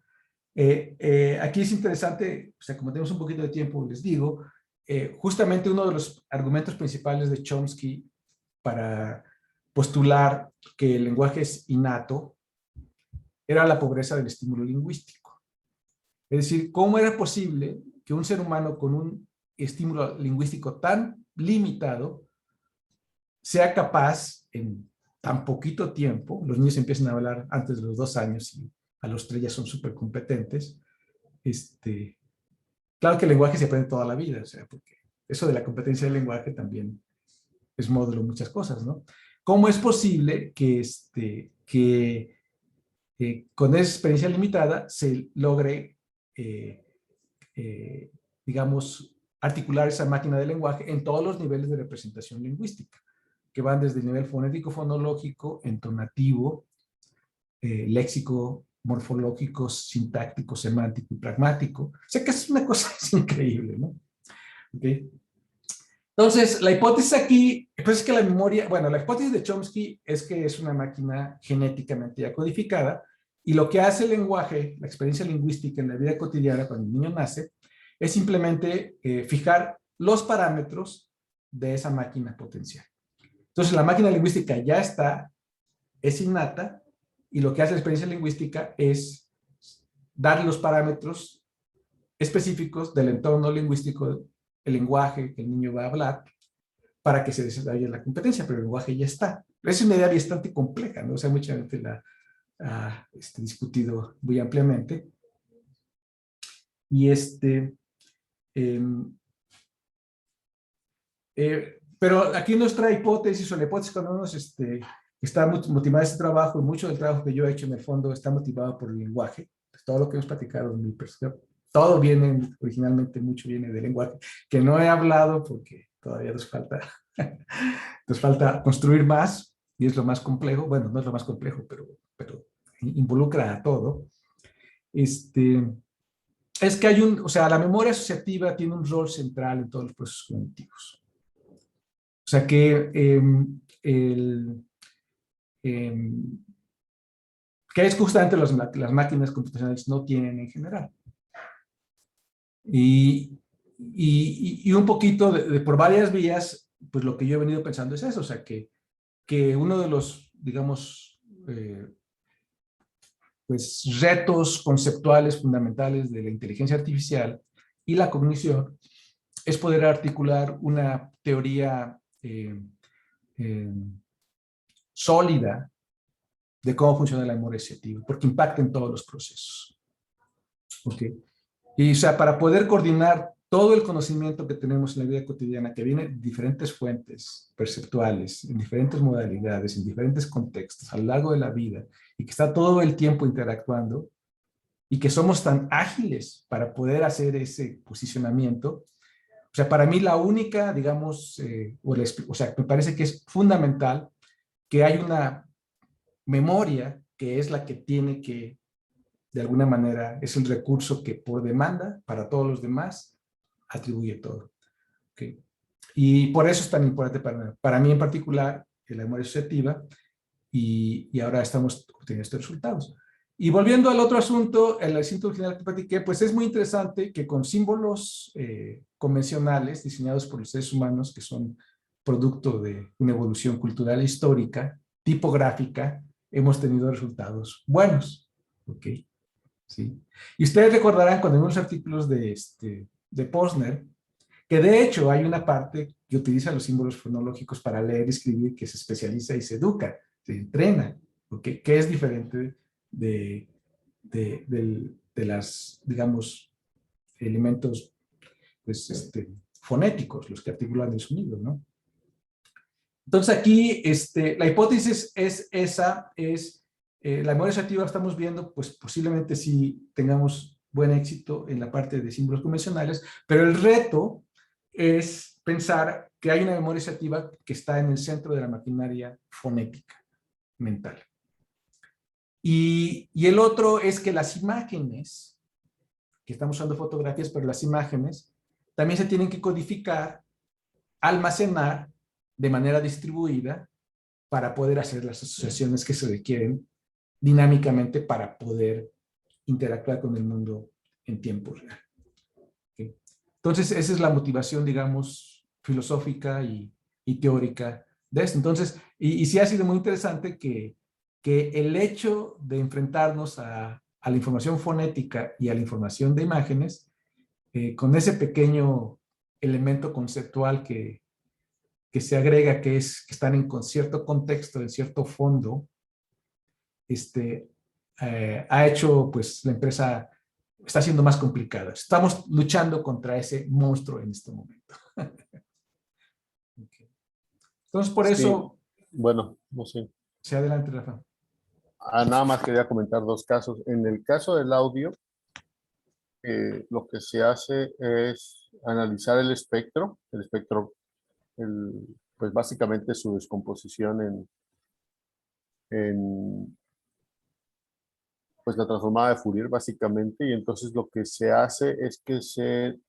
Aquí es interesante, o sea, como tenemos un poquito de tiempo, les digo, justamente uno de los argumentos principales de Chomsky para postular que el lenguaje es innato era la pobreza del estímulo lingüístico. Es decir, ¿cómo era posible que un ser humano con un estímulo lingüístico tan limitado sea capaz en tan poquito tiempo? Los niños empiezan a hablar antes de los 2 años y a los 3 ya son súper competentes. Claro que el lenguaje se aprende toda la vida, o sea, porque eso de la competencia del lenguaje también es módulo de muchas cosas, ¿no? ¿Cómo es posible que, con esa experiencia limitada se logre, digamos, articular esa máquina de lenguaje en todos los niveles de representación lingüística, que van desde el nivel fonético, fonológico, entonativo, léxico, morfológico, sintáctico, semántico y pragmático. O sea que es una cosa increíble, ¿no? Okay. Entonces, la hipótesis aquí, pues es que la memoria, bueno, la hipótesis de Chomsky es que es una máquina genéticamente ya codificada, y lo que hace el lenguaje, la experiencia lingüística en la vida cotidiana cuando el niño nace, es simplemente fijar los parámetros de esa máquina potencial. Entonces, la máquina lingüística ya está, es innata, y lo que hace la experiencia lingüística es dar los parámetros específicos del entorno lingüístico, el lenguaje que el niño va a hablar, para que se desarrolle la competencia, pero el lenguaje ya está. Es una idea bastante compleja, ¿no? O sea, mucha gente la ha discutido muy ampliamente. Y pero aquí nuestra hipótesis, o la hipótesis cuando uno está motivado este trabajo, y mucho del trabajo que yo he hecho en el fondo está motivado por el lenguaje. Pues todo lo que hemos platicado en mi perspectiva, todo viene, originalmente mucho viene del lenguaje, que no he hablado porque todavía nos falta construir más, y es lo más complejo. Bueno, no es lo más complejo, pero involucra a todo. Es que hay o sea, la memoria asociativa tiene un rol central en todos los procesos cognitivos. O sea que que es justamente las máquinas computacionales no tienen en general. Y un poquito por varias vías, pues lo que yo he venido pensando es eso, o sea, que uno de los, digamos, pues retos conceptuales fundamentales de la inteligencia artificial y la cognición es poder articular una teoría sólida de cómo funciona la memoria asociativa, porque impacta en todos los procesos. ¿Okay? Y o sea, para poder coordinar todo el conocimiento que tenemos en la vida cotidiana, que viene de diferentes fuentes perceptuales, en diferentes modalidades, en diferentes contextos, a lo largo de la vida, y que está todo el tiempo interactuando, y que somos tan ágiles para poder hacer ese posicionamiento. O sea, para mí la única, digamos, o sea, me parece que es fundamental que hay una memoria que es la que tiene que, de alguna manera, es el recurso que por demanda para todos los demás atribuye todo. ¿Okay? Y por eso es tan importante para mí en particular la memoria asociativa, y ahora estamos obteniendo estos resultados. Y volviendo al otro asunto, el asunto original que platiqué, pues es muy interesante que con símbolos convencionales diseñados por los seres humanos, que son producto de una evolución cultural e histórica, tipográfica, hemos tenido resultados buenos. ¿Ok? ¿Sí? Y ustedes recordarán cuando vimos los artículos de Posner, que de hecho hay una parte que utiliza los símbolos fonológicos para leer y escribir, que se especializa y se educa, se entrena, ¿okay? Que es diferente de las, digamos, elementos pues, fonéticos, los que articulan el sonido, ¿no? Entonces aquí la hipótesis es esa, la memoria asociativa estamos viendo, pues posiblemente sí tengamos buen éxito en la parte de símbolos convencionales, pero el reto es pensar que hay una memoria asociativa que está en el centro de la maquinaria fonética mental. Y el otro es que las imágenes, que estamos usando fotografías, pero las imágenes también se tienen que codificar, almacenar de manera distribuida para poder hacer las asociaciones que se requieren dinámicamente para poder interactuar con el mundo en tiempo real. ¿Okay? Entonces, esa es la motivación, digamos, filosófica y teórica de esto. Entonces, y sí ha sido muy interesante que el hecho de enfrentarnos a la información fonética y a la información de imágenes, con ese pequeño elemento conceptual que se agrega, que están en cierto contexto, en cierto fondo, ha hecho, pues, la empresa está siendo más complicada. Estamos luchando contra ese monstruo en este momento. Okay. Entonces, por eso... Sí, bueno, no sé. Sí, adelante, Rafa. Nada más quería comentar dos casos. En el caso del audio, lo que se hace es analizar el espectro, pues básicamente su descomposición pues la transformada de Fourier básicamente, y entonces lo que se hace es que se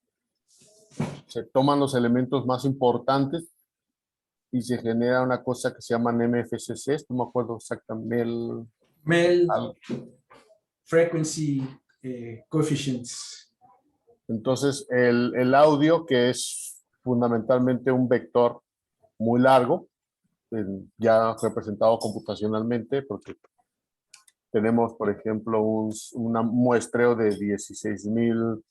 toman los elementos más importantes y se genera una cosa que se llaman MFCCs, no me acuerdo exactamente. Mel, frequency, coefficients. Entonces el audio, que es fundamentalmente un vector muy largo, ya representado computacionalmente, porque tenemos, por ejemplo, un muestreo de 16,000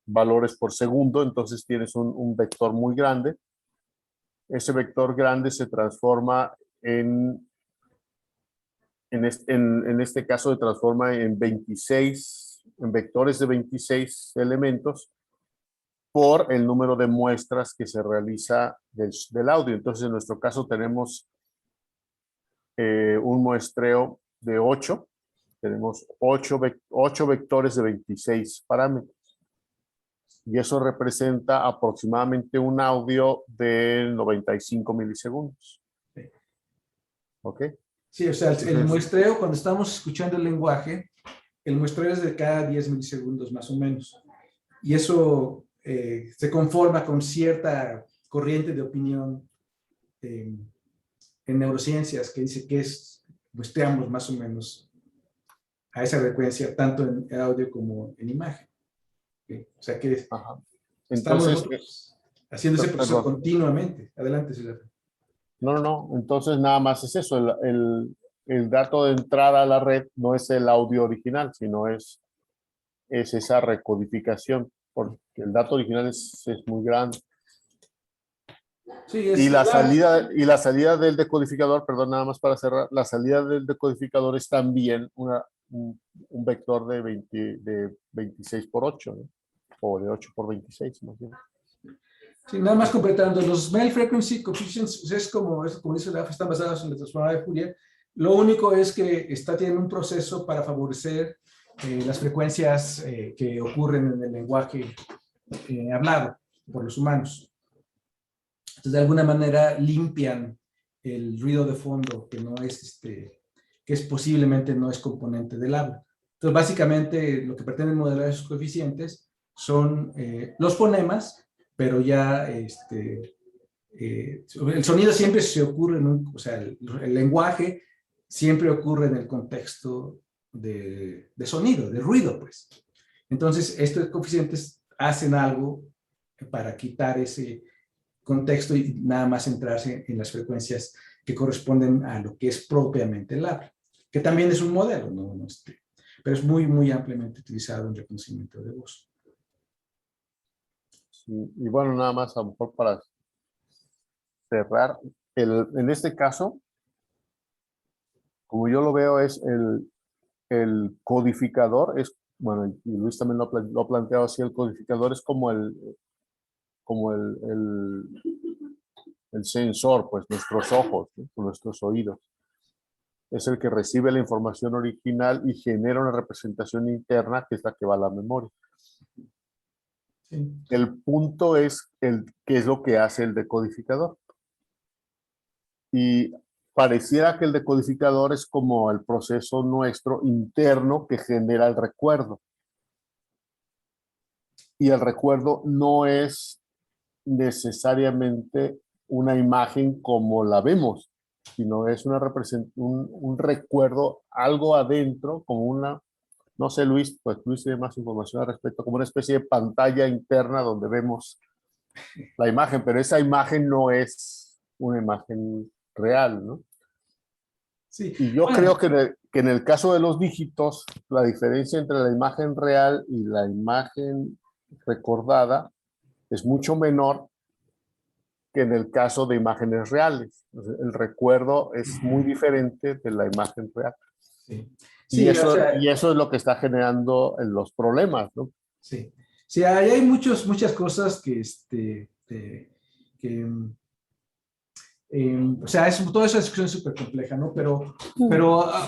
valores por segundo, entonces tienes un vector muy grande. Ese vector grande se transforma en este caso se transforma en vectores de 26 elementos por el número de muestras que se realiza del audio. Entonces, en nuestro caso tenemos un muestreo de 8. Tenemos 8 vectores de 26 parámetros. Y eso representa aproximadamente un audio de 95 milisegundos. ¿Ok? Sí, o sea, el muestreo, cuando estamos escuchando el lenguaje, el muestreo es de cada 10 milisegundos más o menos. Y eso se conforma con cierta corriente de opinión en neurociencias que dice que muestreamos más o menos a esa frecuencia, tanto en audio como en imagen. ¿Okay? O sea que estamos nosotros haciendo ese proceso continuamente. Adelante, César. No. Entonces nada más es eso. El dato de entrada a la red no es el audio original, sino es esa recodificación, porque el dato original es muy grande. Sí, y la salida del decodificador, perdón, nada más para cerrar, la salida del decodificador es también un vector de 26 por 8, ¿no? O de 8 por 26, más bien. Sí, nada más completando, los Mel Frequency Coefficients es como dice Rafa, están basados en la transformada de Fourier. Lo único es que tiene un proceso para favorecer las frecuencias que ocurren en el lenguaje hablado por los humanos. Entonces, de alguna manera limpian el ruido de fondo que no es, que posiblemente no es componente del habla. Entonces, básicamente, lo que pretenden modelar esos coeficientes son los fonemas, pero ya el sonido siempre se ocurre o sea, el lenguaje siempre ocurre en el contexto de sonido, de ruido, pues. Entonces, estos coeficientes hacen algo para quitar ese contexto y nada más centrarse en las frecuencias que corresponden a lo que es propiamente el habla, que también es un modelo, pero es muy, muy ampliamente utilizado en reconocimiento de voz. Sí, y bueno, nada más a lo mejor para cerrar, en este caso, como yo lo veo, es el codificador, bueno, y Luis también lo ha planteado así, el codificador es como el sensor, pues nuestros ojos, ¿no? Nuestros oídos. Es el que recibe la información original y genera una representación interna que es la que va a la memoria. Sí. El punto es qué es lo que hace el decodificador. Y pareciera que el decodificador es como el proceso nuestro interno que genera el recuerdo. Y el recuerdo no es necesariamente una imagen como la vemos, sino es un recuerdo, algo adentro, como una, no sé, Luis, pues Luis tiene más información al respecto, como una especie de pantalla interna donde vemos la imagen, pero esa imagen no es una imagen real, ¿no? Sí. Y yo creo que en el caso de los dígitos, la diferencia entre la imagen real y la imagen recordada es mucho menor que en el caso de imágenes reales. El recuerdo es muy diferente de la imagen real. Sí. Sí, y eso es lo que está generando los problemas, ¿no? Sí, sí, hay muchas cosas que, o sea, toda esa discusión es súper compleja, ¿no? Pero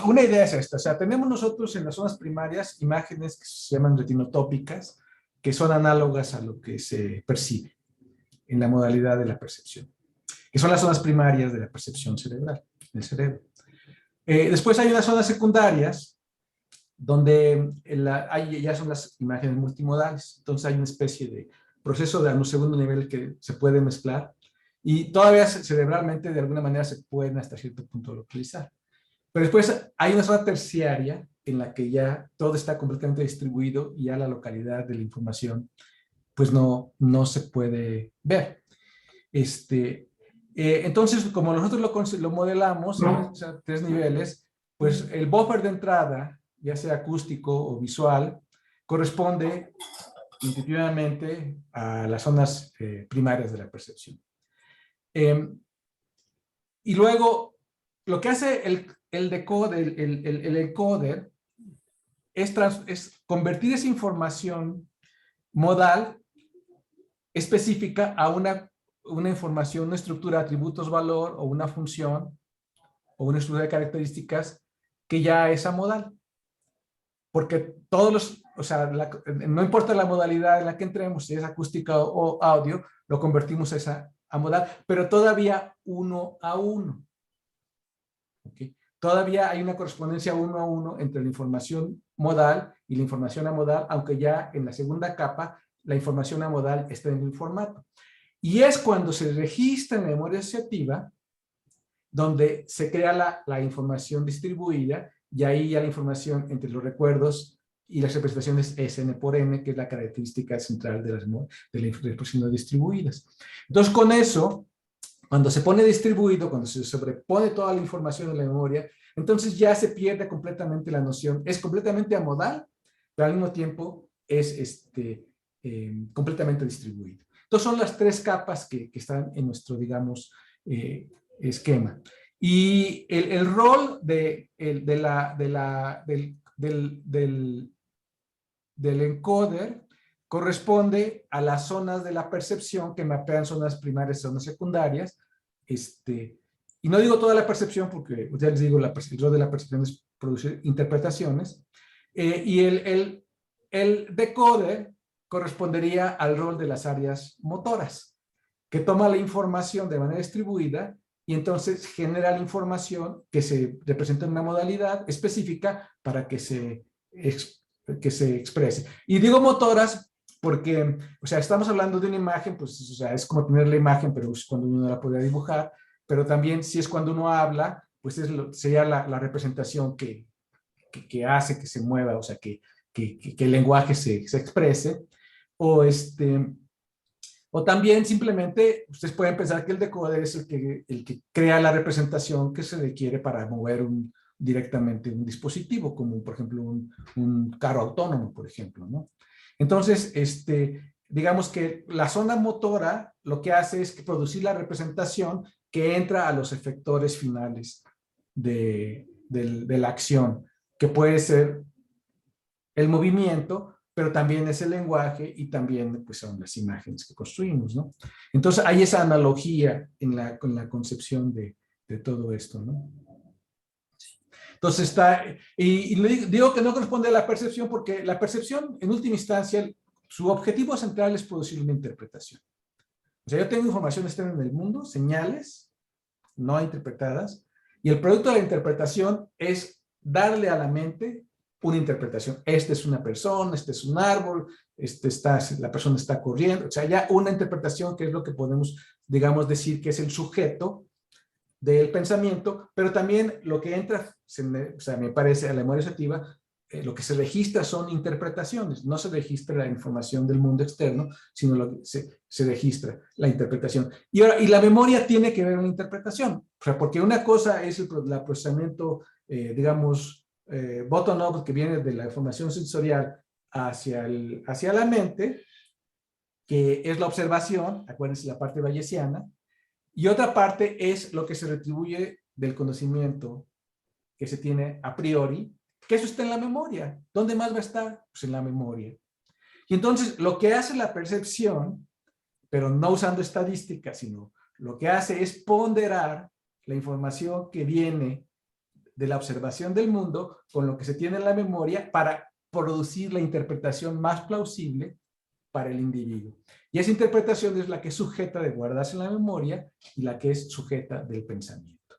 una idea es esta, o sea, tenemos nosotros en las zonas primarias imágenes que se llaman retinotópicas, que son análogas a lo que se percibe en la modalidad de la percepción, que son las zonas primarias de la percepción cerebral, del cerebro. Después hay unas zonas secundarias donde ya son las imágenes multimodales. Entonces hay una especie de proceso de un segundo nivel que se puede mezclar y todavía cerebralmente de alguna manera se pueden hasta cierto punto localizar. Pero después hay una zona terciaria en la que ya todo está completamente distribuido y ya la localidad de la información pues no se puede ver. Entonces, como nosotros lo modelamos en esos 3 niveles, pues el buffer de entrada, ya sea acústico o visual, corresponde intuitivamente a las zonas primarias de la percepción. Y luego, lo que hace el decoder, el encoder, es convertir esa información modal específica a una información, una estructura de atributos valor o una función o una estructura de características que ya es amodal. Porque o sea, no importa la modalidad en la que entremos, si es acústica o audio, lo convertimos a modal, pero todavía 1 a 1. ¿Okay? Todavía hay una correspondencia 1 a 1 entre la información modal y la información amodal, aunque ya en la segunda capa la información amodal está en el formato. Y es cuando se registra en la memoria asociativa donde se crea la información distribuida y ahí ya la información entre los recuerdos y las representaciones es n por n, que es la característica central de las representaciones distribuidas. Entonces, con eso, cuando se pone distribuido, cuando se sobrepone toda la información en la memoria, entonces ya se pierde completamente la noción. Es completamente amodal, pero al mismo tiempo es completamente distribuido. Entonces son las 3 capas que están en nuestro, digamos, esquema. Y el rol del encoder corresponde a las zonas de la percepción que mapean zonas primarias y zonas secundarias. Y no digo toda la percepción porque ya les digo, el rol de la percepción es producir interpretaciones. Y el decoder correspondería al rol de las áreas motoras, que toma la información de manera distribuida y entonces genera la información que se representa en una modalidad específica para que se exprese. Y digo motoras porque, o sea, estamos hablando de una imagen, pues, o sea, es como tener la imagen, pero es cuando uno la puede dibujar, pero también si es cuando uno habla, pues sería la representación que hace que se mueva, o sea, que el lenguaje se exprese, o también simplemente ustedes pueden pensar que el decoder es el que crea la representación que se requiere para mover directamente un dispositivo, como por ejemplo un carro autónomo, por ejemplo, ¿no? Entonces, digamos que la zona motora lo que hace es producir la representación que entra a los efectores finales de la acción, que puede ser el movimiento, pero también es el lenguaje y también pues, son las imágenes que construimos, ¿no? Entonces hay esa analogía con la concepción de todo esto, ¿no? Entonces y digo que no corresponde a la percepción porque la percepción, en última instancia, su objetivo central es producir una interpretación. O sea, yo tengo información externa en el mundo, señales no interpretadas, y el producto de la interpretación es darle a la mente una interpretación. Esta es una persona, este es un árbol, la persona está corriendo. O sea, ya una interpretación que es lo que podemos, digamos, decir que es el sujeto del pensamiento, pero también lo que entra, o sea, me parece, a la memoria asociativa, lo que se registra son interpretaciones, no se registra la información del mundo externo, sino lo que se registra la interpretación. Y la memoria tiene que ver con la interpretación, o sea, porque una cosa es el procesamiento, digamos, bottom-up, que viene de la información sensorial hacia la mente, que es la observación, acuérdense la parte bayesiana, y otra parte es lo que se retribuye del conocimiento que se tiene a priori, que eso está en la memoria. ¿Dónde más va a estar? Pues en la memoria. Y entonces lo que hace la percepción, pero no usando estadística, sino lo que hace es ponderar la información que viene de la observación del mundo con lo que se tiene en la memoria para producir la interpretación más plausible para el individuo. Y esa interpretación es la que es sujeta de guardarse en la memoria y la que es sujeta del pensamiento.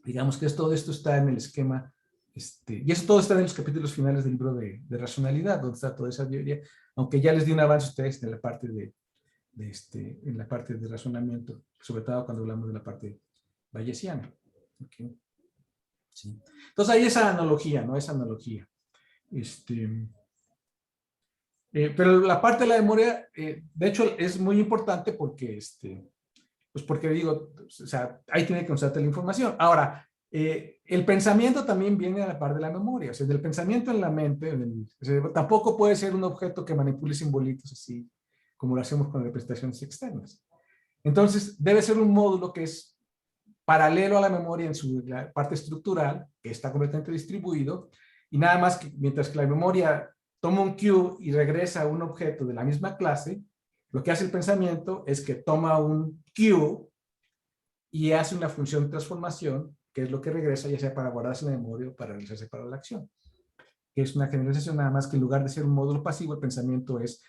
Digamos que todo esto está en el esquema, y eso todo está en los capítulos finales del libro de racionalidad, donde está toda esa teoría, aunque ya les di un avance a ustedes en la parte en la parte de razonamiento, sobre todo cuando hablamos de la parte bayesiana. ¿Okay? Sí. Entonces hay esa analogía, ¿no? Esa analogía. Pero la parte de la memoria, de hecho, es muy importante porque, pues porque digo, o sea, ahí tiene que constarte la información. Ahora, el pensamiento también viene a la par de la memoria. O sea, del pensamiento en la mente, o sea, tampoco puede ser un objeto que manipule simbolitos así, como lo hacemos con representaciones externas. Entonces, debe ser un módulo que es paralelo a la memoria en su parte estructural, que está completamente distribuido, y nada más que mientras que la memoria toma un cue y regresa a un objeto de la misma clase, lo que hace el pensamiento es que toma un cue y hace una función de transformación, que es lo que regresa, ya sea para guardarse en la memoria o para realizarse para la acción. Que es una generalización, nada más que en lugar de ser un módulo pasivo, el pensamiento es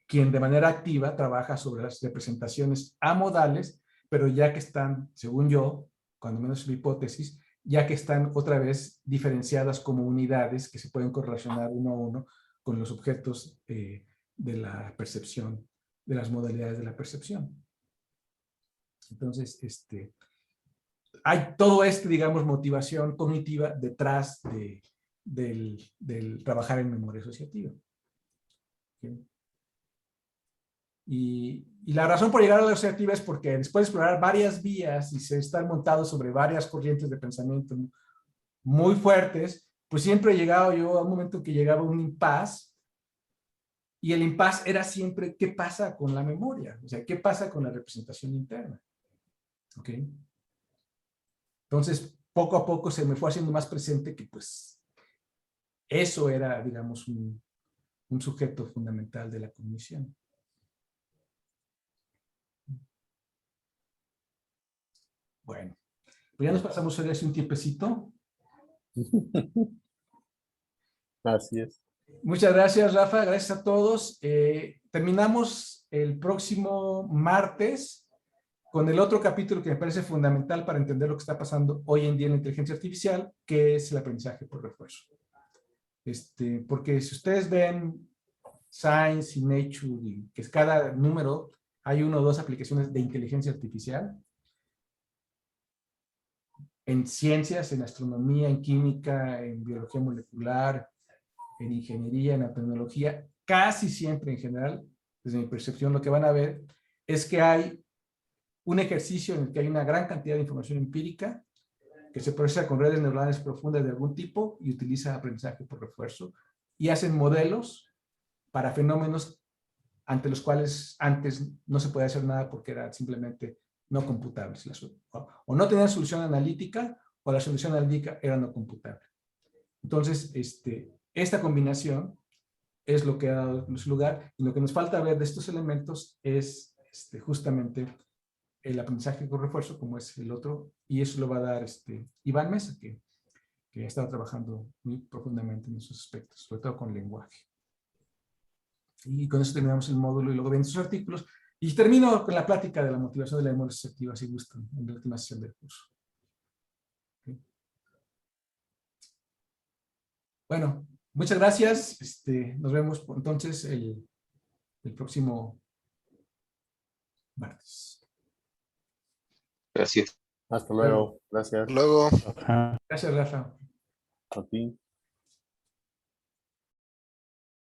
quien de manera activa trabaja sobre las representaciones amodales, pero ya que están, según yo, cuando menos es la hipótesis, ya que están otra vez diferenciadas como unidades que se pueden correlacionar uno a uno con los objetos de la percepción, de las modalidades de la percepción. Entonces, hay todo digamos, motivación cognitiva detrás del trabajar en memoria asociativa. ¿Sí? Y la razón por llegar a la asociativa es porque después de explorar varias vías y se están montados sobre varias corrientes de pensamiento muy fuertes, pues siempre he llegado yo a un momento en que llegaba un impasse, y el impasse era siempre qué pasa con la memoria, o sea, qué pasa con la representación interna. ¿Ok? Entonces, poco a poco se me fue haciendo más presente que pues eso era, digamos, un sujeto fundamental de la cognición. Bueno, pues ya nos pasamos hoy hace un tiempecito. Así es. Muchas gracias, Rafa. Gracias a todos. Terminamos el próximo martes con el otro capítulo que me parece fundamental para entender lo que está pasando hoy en día en la inteligencia artificial, que es el aprendizaje por refuerzo. Porque si ustedes ven Science y Nature, y que es cada número, hay 1 o 2 aplicaciones de inteligencia artificial en ciencias, en astronomía, en química, en biología molecular, en ingeniería, en la tecnología, casi siempre en general, desde mi percepción, lo que van a ver es que hay un ejercicio en el que hay una gran cantidad de información empírica que se procesa con redes neuronales profundas de algún tipo y utiliza aprendizaje por refuerzo y hacen modelos para fenómenos ante los cuales antes no se podía hacer nada porque eran simplemente no computables. O no tenían solución analítica o la solución analítica era no computable. Entonces, esta combinación es lo que ha dado su lugar, y lo que nos falta ver de estos elementos es justamente el aprendizaje con refuerzo, como es el otro, y eso lo va a dar Iván Mesa, que ha estado trabajando muy profundamente en esos aspectos, sobre todo con lenguaje. Y con eso terminamos el módulo y luego ven sus artículos. Y termino con la plática de la motivación de la memoria asociativa, si gustan, en la última sesión del curso. ¿Okay? Bueno, muchas gracias. Nos vemos entonces el próximo martes. Gracias. Hasta luego. Gracias. Luego. Gracias, Rafa. A ti.